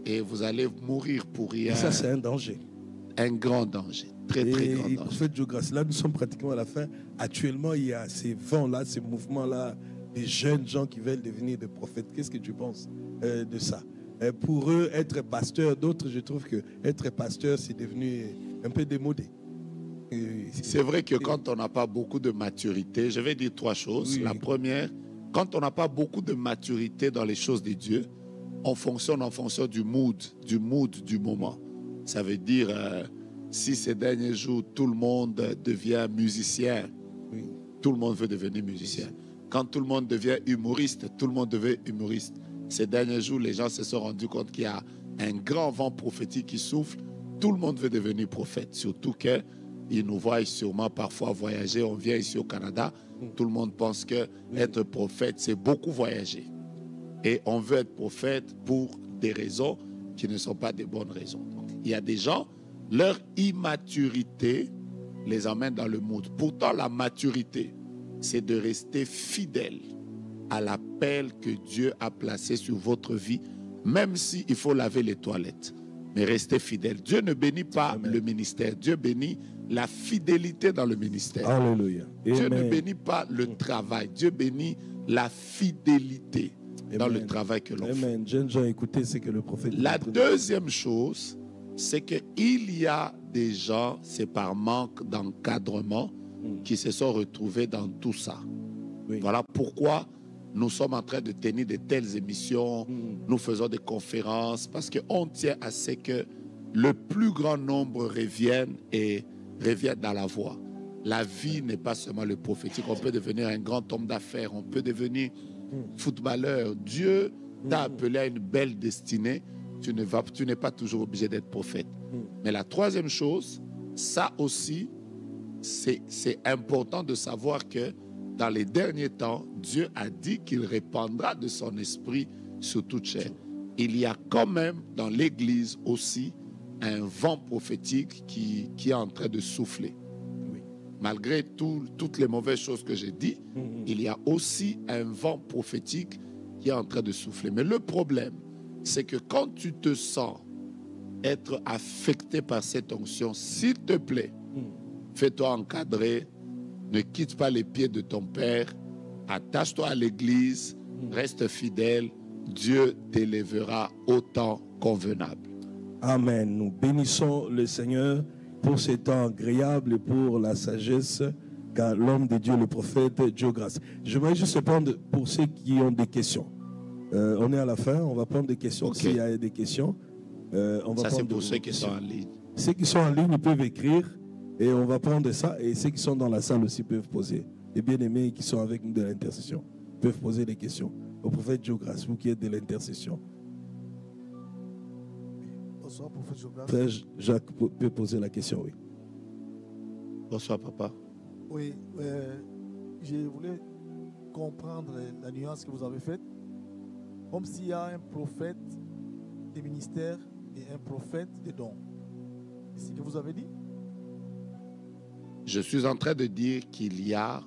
Et vous allez mourir pour rien. Et ça, c'est un danger. Un grand danger. Très, très grand danger. Prophète Joe Grace, là, nous sommes pratiquement à la fin. Actuellement, il y a ces vents-là, ces mouvements-là, des jeunes gens qui veulent devenir des prophètes. Qu'est-ce que tu penses de ça? Pour eux, être pasteur, d'autres, je trouve que être pasteur, c'est devenu un peu démodé. C'est vrai que quand on n'a pas beaucoup de maturité, je vais dire trois choses. Oui. La première, quand on n'a pas beaucoup de maturité dans les choses de Dieu, on fonctionne en fonction du mood du moment. Ça veut dire, si ces derniers jours, tout le monde devient musicien, oui. Tout le monde veut devenir musicien. Quand tout le monde devient humoriste, tout le monde devient humoriste. Ces derniers jours, les gens se sont rendus compte qu'il y a un grand vent prophétique qui souffle, tout le monde veut devenir prophète. Surtout qu'ils nous voient sûrement parfois voyager. On vient ici au Canada, tout le monde pense que être prophète, c'est beaucoup voyager. Et on veut être prophète pour des raisons qui ne sont pas des bonnes raisons. Donc, il y a des gens, leur immaturité les emmène dans le mood. Pourtant, la maturité, c'est de rester fidèle à l'appel que Dieu a placé sur votre vie, même s'il faut laver les toilettes. Mais restez fidèle. Dieu ne bénit pas le ministère. Dieu bénit la fidélité dans le ministère. Alléluia. Dieu Amen. ne bénit pas le travail. Dieu bénit la fidélité dans le travail que l'on fait. Amen. J'ai déjà écouté ce que le prophète La deuxième chose, c'est qu'il y a des gens, c'est par manque d'encadrement, qui se sont retrouvés dans tout ça. Oui. Voilà pourquoi nous sommes en train de tenir de telles émissions, nous faisons des conférences, parce qu'on tient à ce que le plus grand nombre reviennent dans la voie. La vie n'est pas seulement le prophétique. On peut devenir un grand homme d'affaires, on peut devenir footballeur. Dieu t'a appelé à une belle destinée. Tu n'es pas toujours obligé d'être prophète. Mais la troisième chose, ça aussi, c'est important de savoir que dans les derniers temps, Dieu a dit qu'il répandra de son esprit sur toute chair. Il y a quand même dans l'Église aussi un vent prophétique qui est en train de souffler. Malgré toutes les mauvaises choses que j'ai dit, il y a aussi un vent prophétique qui est en train de souffler. Mais le problème, c'est que quand tu te sens être affecté par cette onction, s'il te plaît, fais-toi encadrer, ne quitte pas les pieds de ton Père, attache-toi à l'Église, reste fidèle, Dieu t'élèvera au temps convenable. Amen. Nous bénissons le Seigneur pour ces temps agréables et pour la sagesse qu'a l'homme de Dieu, le prophète Dieu grâce. Je vais juste prendre pour ceux qui ont des questions. On est à la fin, on va prendre des questions. Okay. S'il y a des questions, on va ça, c'est prendre pour des ceux qui questions. sont en ligne. Ceux qui sont en ligne, ils peuvent écrire et on va prendre ça. Et ceux qui sont dans la salle aussi peuvent poser. Les bien-aimés qui sont avec nous de l'intercession peuvent poser des questions. Au prophète Dieu grâce, vous qui êtes de l'intercession. Bonsoir, prophète Jogas. Frère Jacques peut poser la question, oui. Bonsoir, papa. Oui, je voulais comprendre la nuance que vous avez faite. Comme s'il y a un prophète des ministères et un prophète des dons. C'est ce que vous avez dit? Je suis en train de dire qu'il y a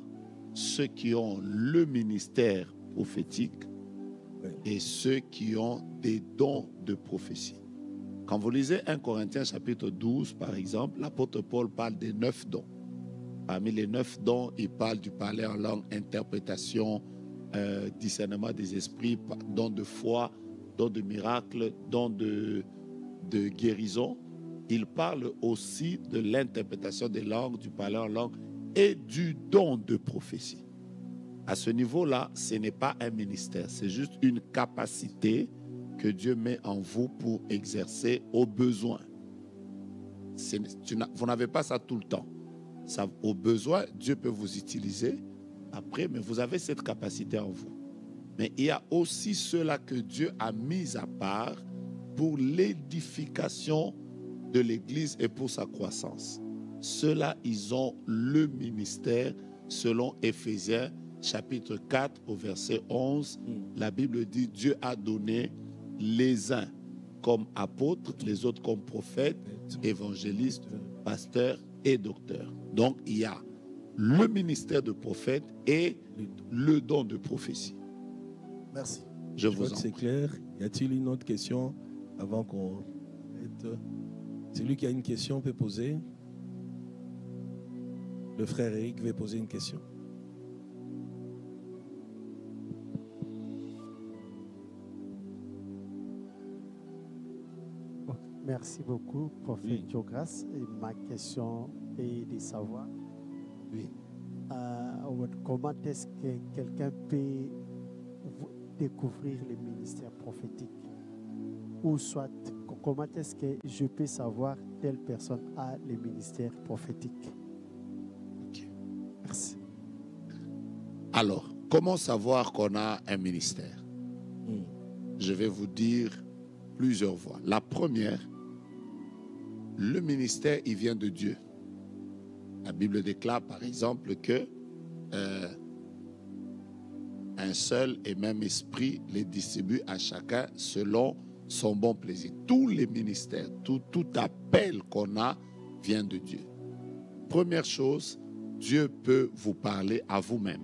ceux qui ont le ministère prophétique et ceux qui ont des dons de prophétie. Quand vous lisez 1 Corinthiens chapitre 12, par exemple, l'apôtre Paul parle des 9 dons. Parmi les 9 dons, il parle du parler en langue, interprétation, discernement des esprits, don de foi, don de miracle, don de guérison. Il parle aussi de l'interprétation des langues, du parler en langue et du don de prophétie. À ce niveau-là, ce n'est pas un ministère, c'est juste une capacité que Dieu met en vous pour exercer au besoin. Vous n'avez pas ça tout le temps. Ça, au besoin, Dieu peut vous utiliser après, mais vous avez cette capacité en vous. Mais il y a aussi ceux-là que Dieu a mis à part pour l'édification de l'Église et pour sa croissance. Ceux-là, ils ont le ministère selon Éphésiens chapitre 4 au verset 11. La Bible dit, Dieu a donné les uns comme apôtres, les autres comme prophètes, évangélistes, pasteurs et docteurs. Donc, il y a le ministère de prophète et le don de prophétie. Merci. Je crois vous que en c'est prie. clair. Y a-t-il une autre question avant qu'on... Celui qui a une question peut poser. Le frère Eric veut poser une question. Merci beaucoup, prophète Diogras. Et ma question est de savoir comment est-ce que quelqu'un peut découvrir le ministère prophétique, ou soit comment est-ce que je peux savoir telle personne a le ministère prophétique. Okay. Merci. Alors, comment savoir qu'on a un ministère? Je vais vous dire plusieurs voies. La première, le ministère, il vient de Dieu. La Bible déclare par exemple que un seul et même esprit les distribue à chacun selon son bon plaisir. Tous les ministères, tout appel qu'on a vient de Dieu. Première chose, Dieu peut vous parler à vous-même.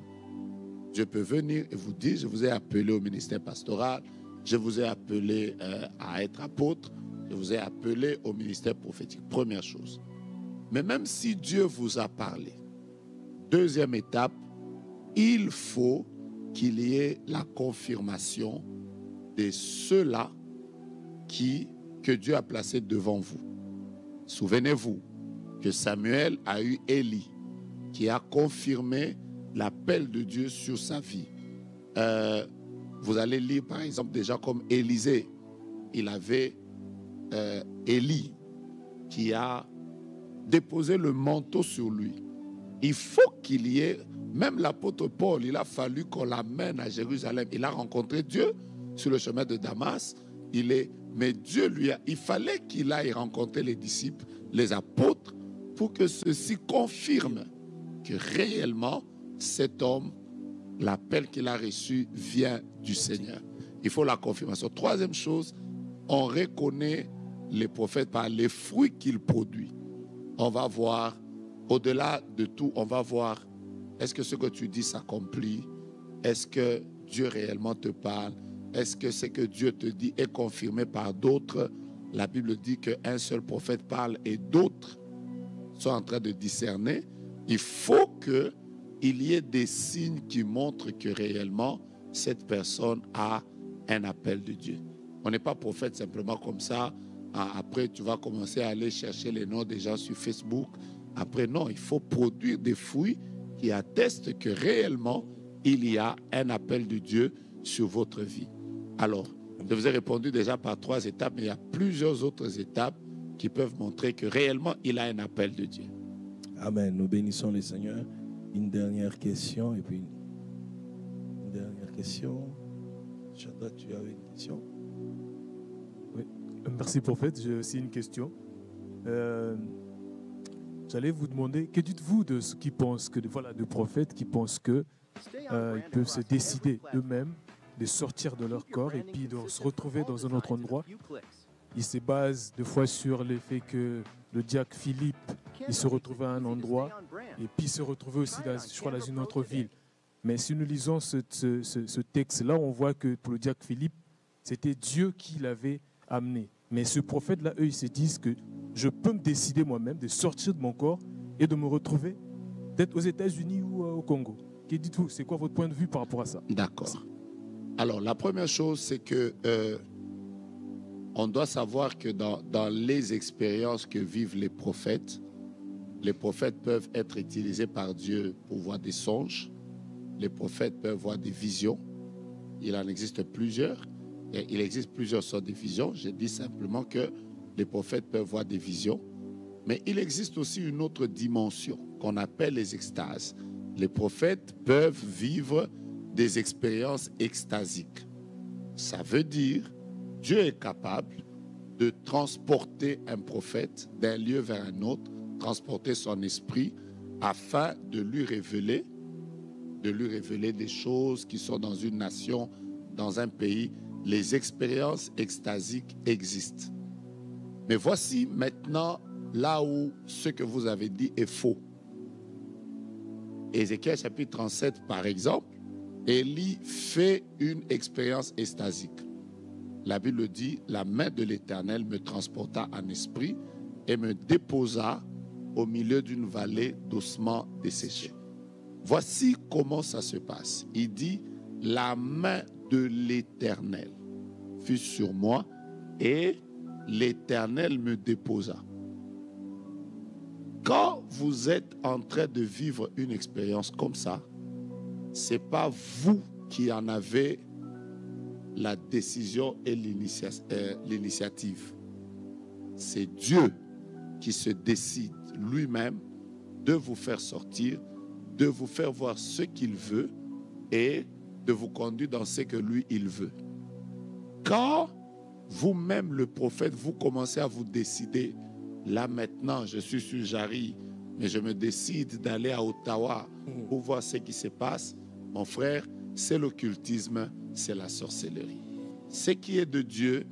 Dieu peut venir et vous dire, je vous ai appelé au ministère pastoral, je vous ai appelé à être apôtre, je vous ai appelé au ministère prophétique. Première chose. Mais même si Dieu vous a parlé, deuxième étape, il faut qu'il y ait la confirmation de ceux-là que Dieu a placés devant vous. Souvenez-vous que Samuel a eu Élie qui a confirmé l'appel de Dieu sur sa vie. Vous allez lire par exemple des gens comme Élisée. Il avait Élie qui a déposé le manteau sur lui. Il faut qu'il y ait, même l'apôtre Paul, il a fallu qu'on l'amène à Jérusalem. Il a rencontré Dieu sur le chemin de Damas. Mais Dieu il fallait qu'il aille rencontrer les disciples, les apôtres, pour que ceux-ci confirment que réellement cet homme, l'appel qu'il a reçu vient du Seigneur. Il faut la confirmation. Troisième chose, on reconnaît les prophètes par les fruits qu'ils produisent. On va voir, au-delà de tout, on va voir, est-ce que ce que tu dis s'accomplit? Est-ce que Dieu réellement te parle? Est-ce que ce que Dieu te dit est confirmé par d'autres? La Bible dit qu'un seul prophète parle et d'autres sont en train de discerner. Il faut qu'il y ait des signes qui montrent que réellement cette personne a un appel de Dieu. On n'est pas prophète simplement comme ça. Après, tu vas commencer à aller chercher les noms des gens sur Facebook. Après, non, il faut produire des fruits qui attestent que réellement, il y a un appel de Dieu sur votre vie. Alors, je vous ai répondu déjà par 3 étapes, mais il y a plusieurs autres étapes qui peuvent montrer que réellement, il a un appel de Dieu. Amen. Nous bénissons le Seigneur. Une dernière question et puis une dernière question. Shadrach, tu avais une question? Oui. Merci prophète. J'ai aussi une question. J'allais vous demander, que dites-vous de ceux qui pensent que, voilà, de prophètes qui pensent que ils peuvent se décider eux-mêmes de sortir de leur corps et puis de se retrouver dans un autre endroit. Ils se basent des fois sur le fait que le diacre Philippe, il se retrouvait à un endroit et puis se retrouvait aussi, je crois, dans une autre ville. Mais si nous lisons ce texte-là, on voit que pour le diacre Philippe, c'était Dieu qui l'avait amené. Mais ce prophète-là, eux, ils se disent que je peux me décider moi-même de sortir de mon corps et de me retrouver peut-être aux États-Unis ou au Congo. Que dites-vous? C'est quoi votre point de vue par rapport à ça? D'accord. Alors, la première chose, c'est que on doit savoir que dans les expériences que vivent les prophètes peuvent être utilisés par Dieu pour voir des songes. Les prophètes peuvent voir des visions. Il en existe plusieurs. Et il existe plusieurs sortes de visions. Je dis simplement que les prophètes peuvent voir des visions. Mais il existe aussi une autre dimension qu'on appelle les extases. Les prophètes peuvent vivre des expériences extasiques. Ça veut dire Dieu est capable de transporter un prophète d'un lieu vers un autre, transporter son esprit afin de lui révéler des choses qui sont dans une nation, dans un pays. Les expériences extasiques existent. Mais voici maintenant là où ce que vous avez dit est faux. Ézéchiel chapitre 37, par exemple, Élie fait une expérience extasique. La Bible dit, la main de l'Éternel me transporta en esprit et me déposa au milieu d'une vallée d'ossements desséchés. Voici comment ça se passe. Il dit, la main de l'Éternel fut sur moi et l'Éternel me déposa. Quand vous êtes en train de vivre une expérience comme ça, ce n'est pas vous qui en avez la décision et l'initiative. C'est Dieu qui se décide lui-même de vous faire sortir, de vous faire voir ce qu'il veut et de vous conduire dans ce que lui, il veut. Quand vous-même, le prophète, vous commencez à vous décider. Là maintenant, je suis sur Jarry, mais je me décide d'aller à Ottawa pour voir ce qui se passe. Mon frère, c'est l'occultisme, c'est la sorcellerie. Ce qui est de Dieu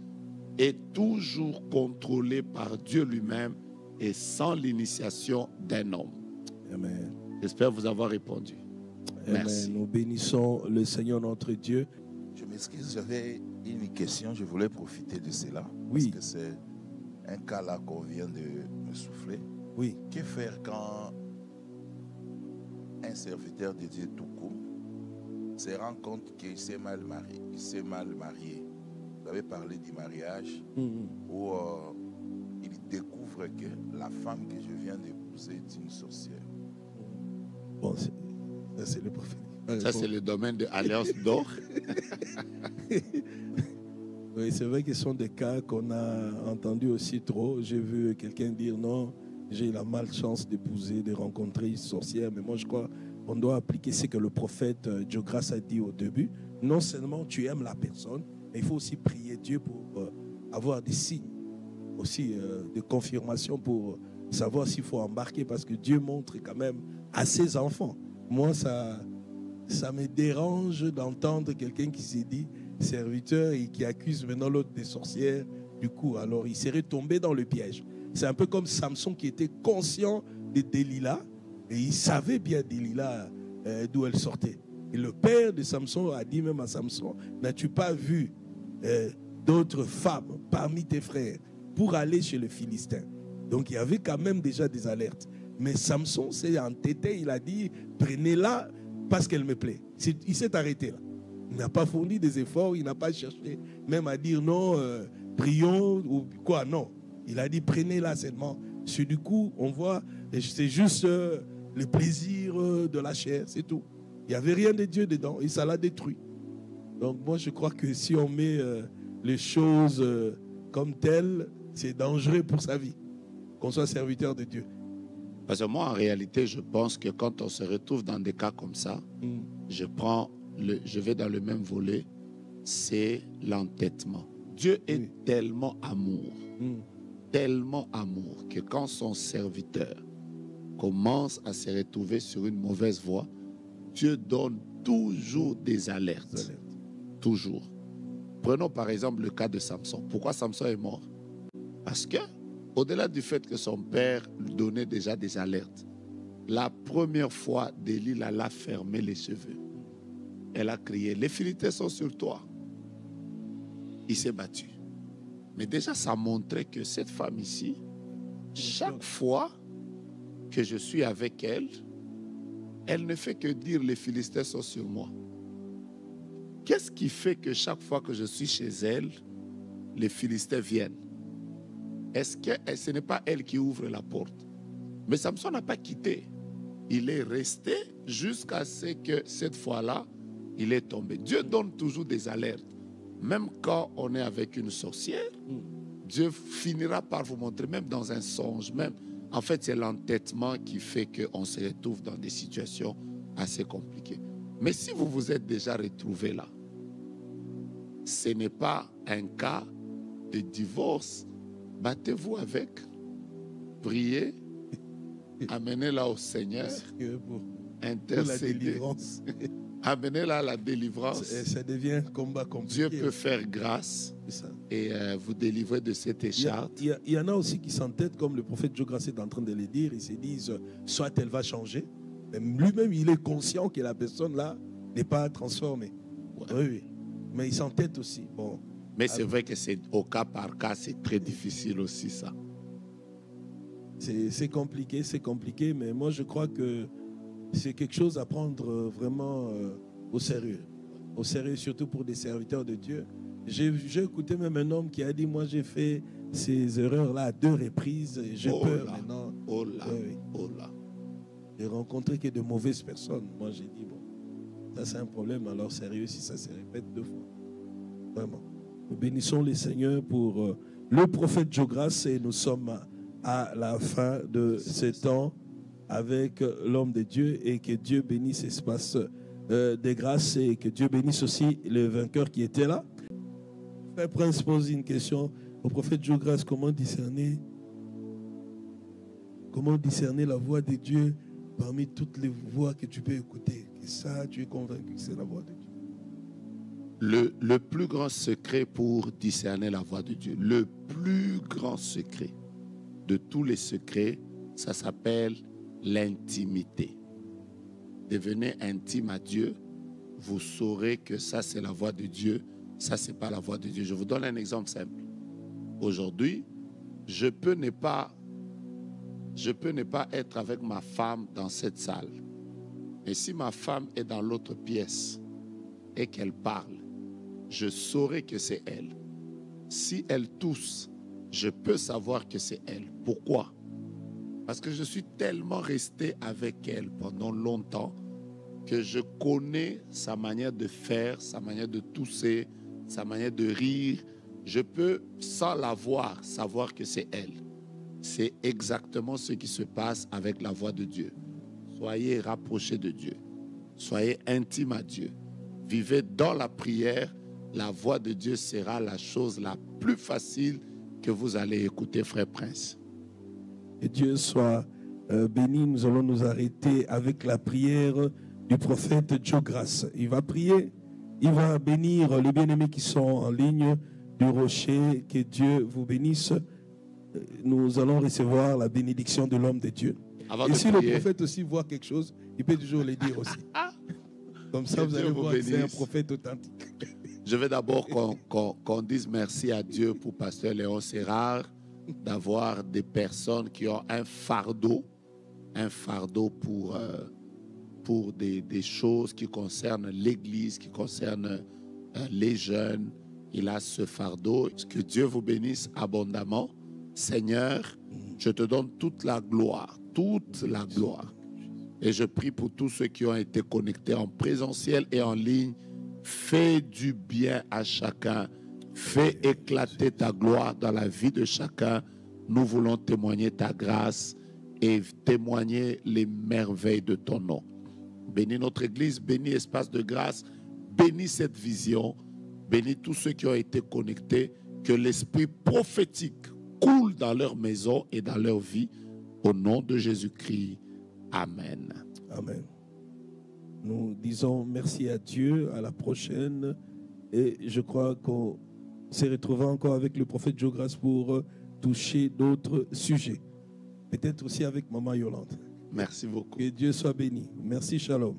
est toujours contrôlé par Dieu lui-même et sans l'initiation d'un homme. Amen. J'espère vous avoir répondu. Merci. Amen. Nous bénissons le Seigneur notre Dieu. Je m'excuse, j'avais une question, je voulais profiter de cela. Oui. Parce que c'est un cas là qu'on vient de me souffler. Oui. Que faire quand un serviteur de Dieu tout court se rend compte qu'il s'est mal marié, Vous avez parlé du mariage où il découvre que la femme que je viens d'épouser est une sorcière. Bon, ça c'est le prophète. Ça, c'est le domaine de Alliance d'Or. Oui, c'est vrai que ce sont des cas qu'on a entendus aussi trop. J'ai vu quelqu'un dire non, j'ai la malchance d'épouser, de rencontrer une sorcière. Mais moi, je crois qu'on doit appliquer ce que le prophète Jogras a dit au début. Non seulement tu aimes la personne, mais il faut aussi prier Dieu pour avoir des signes, aussi de confirmation pour savoir s'il faut embarquer. Parce que Dieu montre quand même à ses enfants. Moi, ça me dérange d'entendre quelqu'un qui s'est dit serviteur et qui accuse maintenant l'autre des sorcières. Du coup, alors il serait tombé dans le piège. C'est un peu comme Samson qui était conscient de Delilah et il savait bien Delilah d'où elle sortait. Et le père de Samson a dit même à Samson, n'as-tu pas vu d'autres femmes parmi tes frères pour aller chez le Philistin? Donc il y avait quand même déjà des alertes. Mais Samson s'est entêté, il a dit, prenez-la parce qu'elle me plaît. Il s'est arrêté là. Il n'a pas fourni des efforts, il n'a pas cherché même à dire non, prions ou quoi, non. Il a dit prenez-la seulement. Du coup, on voit, c'est juste le plaisir de la chair, c'est tout. Il n'y avait rien de Dieu dedans et ça l'a détruit. Donc moi je crois que si on met les choses comme telles, c'est dangereux pour sa vie, qu'on soit serviteur de Dieu. Parce que moi, en réalité, je pense que quand on se retrouve dans des cas comme ça, je vais dans le même volet, c'est l'entêtement. Dieu est tellement amour, que quand son serviteur commence à se retrouver sur une mauvaise voie, Dieu donne toujours des alertes. Toujours. Prenons par exemple le cas de Samson. Pourquoi Samson est mort? Parce que, au-delà du fait que son père lui donnait déjà des alertes, la première fois, Delilah l'a fermé les cheveux. Elle a crié, les Philistins sont sur toi. Il s'est battu. Mais déjà, ça montrait que cette femme ici, chaque fois que je suis avec elle, elle ne fait que dire, les Philistins sont sur moi. Qu'est-ce qui fait que chaque fois que je suis chez elle, les Philistins viennent? Est-ce que ce n'est pas elle qui ouvre la porte? Mais Samson n'a pas quitté. Il est resté jusqu'à ce que cette fois-là, il est tombé. Dieu donne toujours des alertes. Même quand on est avec une sorcière, Dieu finira par vous montrer, même dans un songe, même. En fait, c'est l'entêtement qui fait qu'on se retrouve dans des situations assez compliquées. Mais si vous vous êtes déjà retrouvé là, ce n'est pas un cas de divorce. Battez-vous avec, priez, amenez-la au Seigneur, intercédez, amenez-la à la délivrance. Ça devient un combat compliqué. Dieu peut faire grâce et vous délivrer de cette écharpe. Il y en a aussi qui s'entêtent, comme le prophète Jogras est en train de le dire, ils se disent, soit elle va changer, mais lui-même il est conscient que la personne là n'est pas transformée. Oui. Mais il s'entête aussi. Bon. Mais c'est vrai que c'est au cas par cas, c'est très difficile aussi ça. C'est compliqué, mais moi je crois que c'est quelque chose à prendre vraiment au sérieux. Au sérieux, surtout pour des serviteurs de Dieu. J'ai écouté même un homme qui a dit, moi j'ai fait ces erreurs-là à 2 reprises et j'ai peur maintenant. Oh là. J'ai rencontré que de mauvaises personnes. Moi j'ai dit, bon, ça c'est un problème, alors sérieux si ça se répète 2 fois. Vraiment. Nous bénissons les Seigneurs pour le prophète Jogras et nous sommes à la fin de ce temps avec l'homme de Dieu et que Dieu bénisse l'espace des grâces et que Dieu bénisse aussi le vainqueur qui était là. Frère Prince pose une question au prophète Joe Grace. Comment discerner la voix de Dieu parmi toutes les voix que tu peux écouter? Et ça, tu es convaincu que c'est la voix de Dieu? Le plus grand secret pour discerner la voix de Dieu, le plus grand secret de tous les secrets, ça s'appelle l'intimité. Devenez intime à Dieu, vous saurez que ça c'est la voix de Dieu, ça c'est pas la voix de Dieu. Je vous donne un exemple simple. Aujourd'hui, je peux ne pas être avec ma femme dans cette salle. Mais si ma femme est dans l'autre pièce et qu'elle parle, je saurai que c'est elle. Si elle tousse, je peux savoir que c'est elle. Pourquoi? Parce que je suis tellement resté avec elle pendant longtemps que je connais sa manière de faire, sa manière de tousser, sa manière de rire. Je peux, sans la voir, savoir que c'est elle. C'est exactement ce qui se passe avec la voix de Dieu. Soyez rapprochés de Dieu. Soyez intimes à Dieu. Vivez dans la prière. La voix de Dieu sera la chose la plus facile que vous allez écouter, Frère Prince. Que Dieu soit béni. Nous allons nous arrêter avec la prière du prophète Joe Grace. Il va prier, il va bénir les bien-aimés qui sont en ligne du rocher. Que Dieu vous bénisse. Nous allons recevoir la bénédiction de l'homme de Dieu. Et si le prophète aussi voit quelque chose, il peut toujours le dire aussi. Comme ça, vous allez voir que c'est un prophète authentique. Je veux d'abord qu'on dise merci à Dieu pour Pasteur Léon. C'est rare d'avoir des personnes qui ont un fardeau pour des choses qui concernent l'Église, qui concernent les jeunes. Il a ce fardeau. Que Dieu vous bénisse abondamment. Seigneur, je te donne toute la gloire. Et je prie pour tous ceux qui ont été connectés en présentiel et en ligne. Fais du bien à chacun. Fais éclater ta gloire dans la vie de chacun. Nous voulons témoigner ta grâce et témoigner les merveilles de ton nom. Bénis notre Église, bénis Espace de Grâce, bénis cette vision, bénis tous ceux qui ont été connectés. Que l'esprit prophétique coule dans leur maison et dans leur vie. Au nom de Jésus-Christ. Amen. Amen. Nous disons merci à Dieu, à la prochaine. Et je crois qu'on se retrouvera encore avec le prophète Joe Grace pour toucher d'autres sujets. Peut-être aussi avec Maman Yolande. Merci beaucoup. Que Dieu soit béni. Merci, shalom.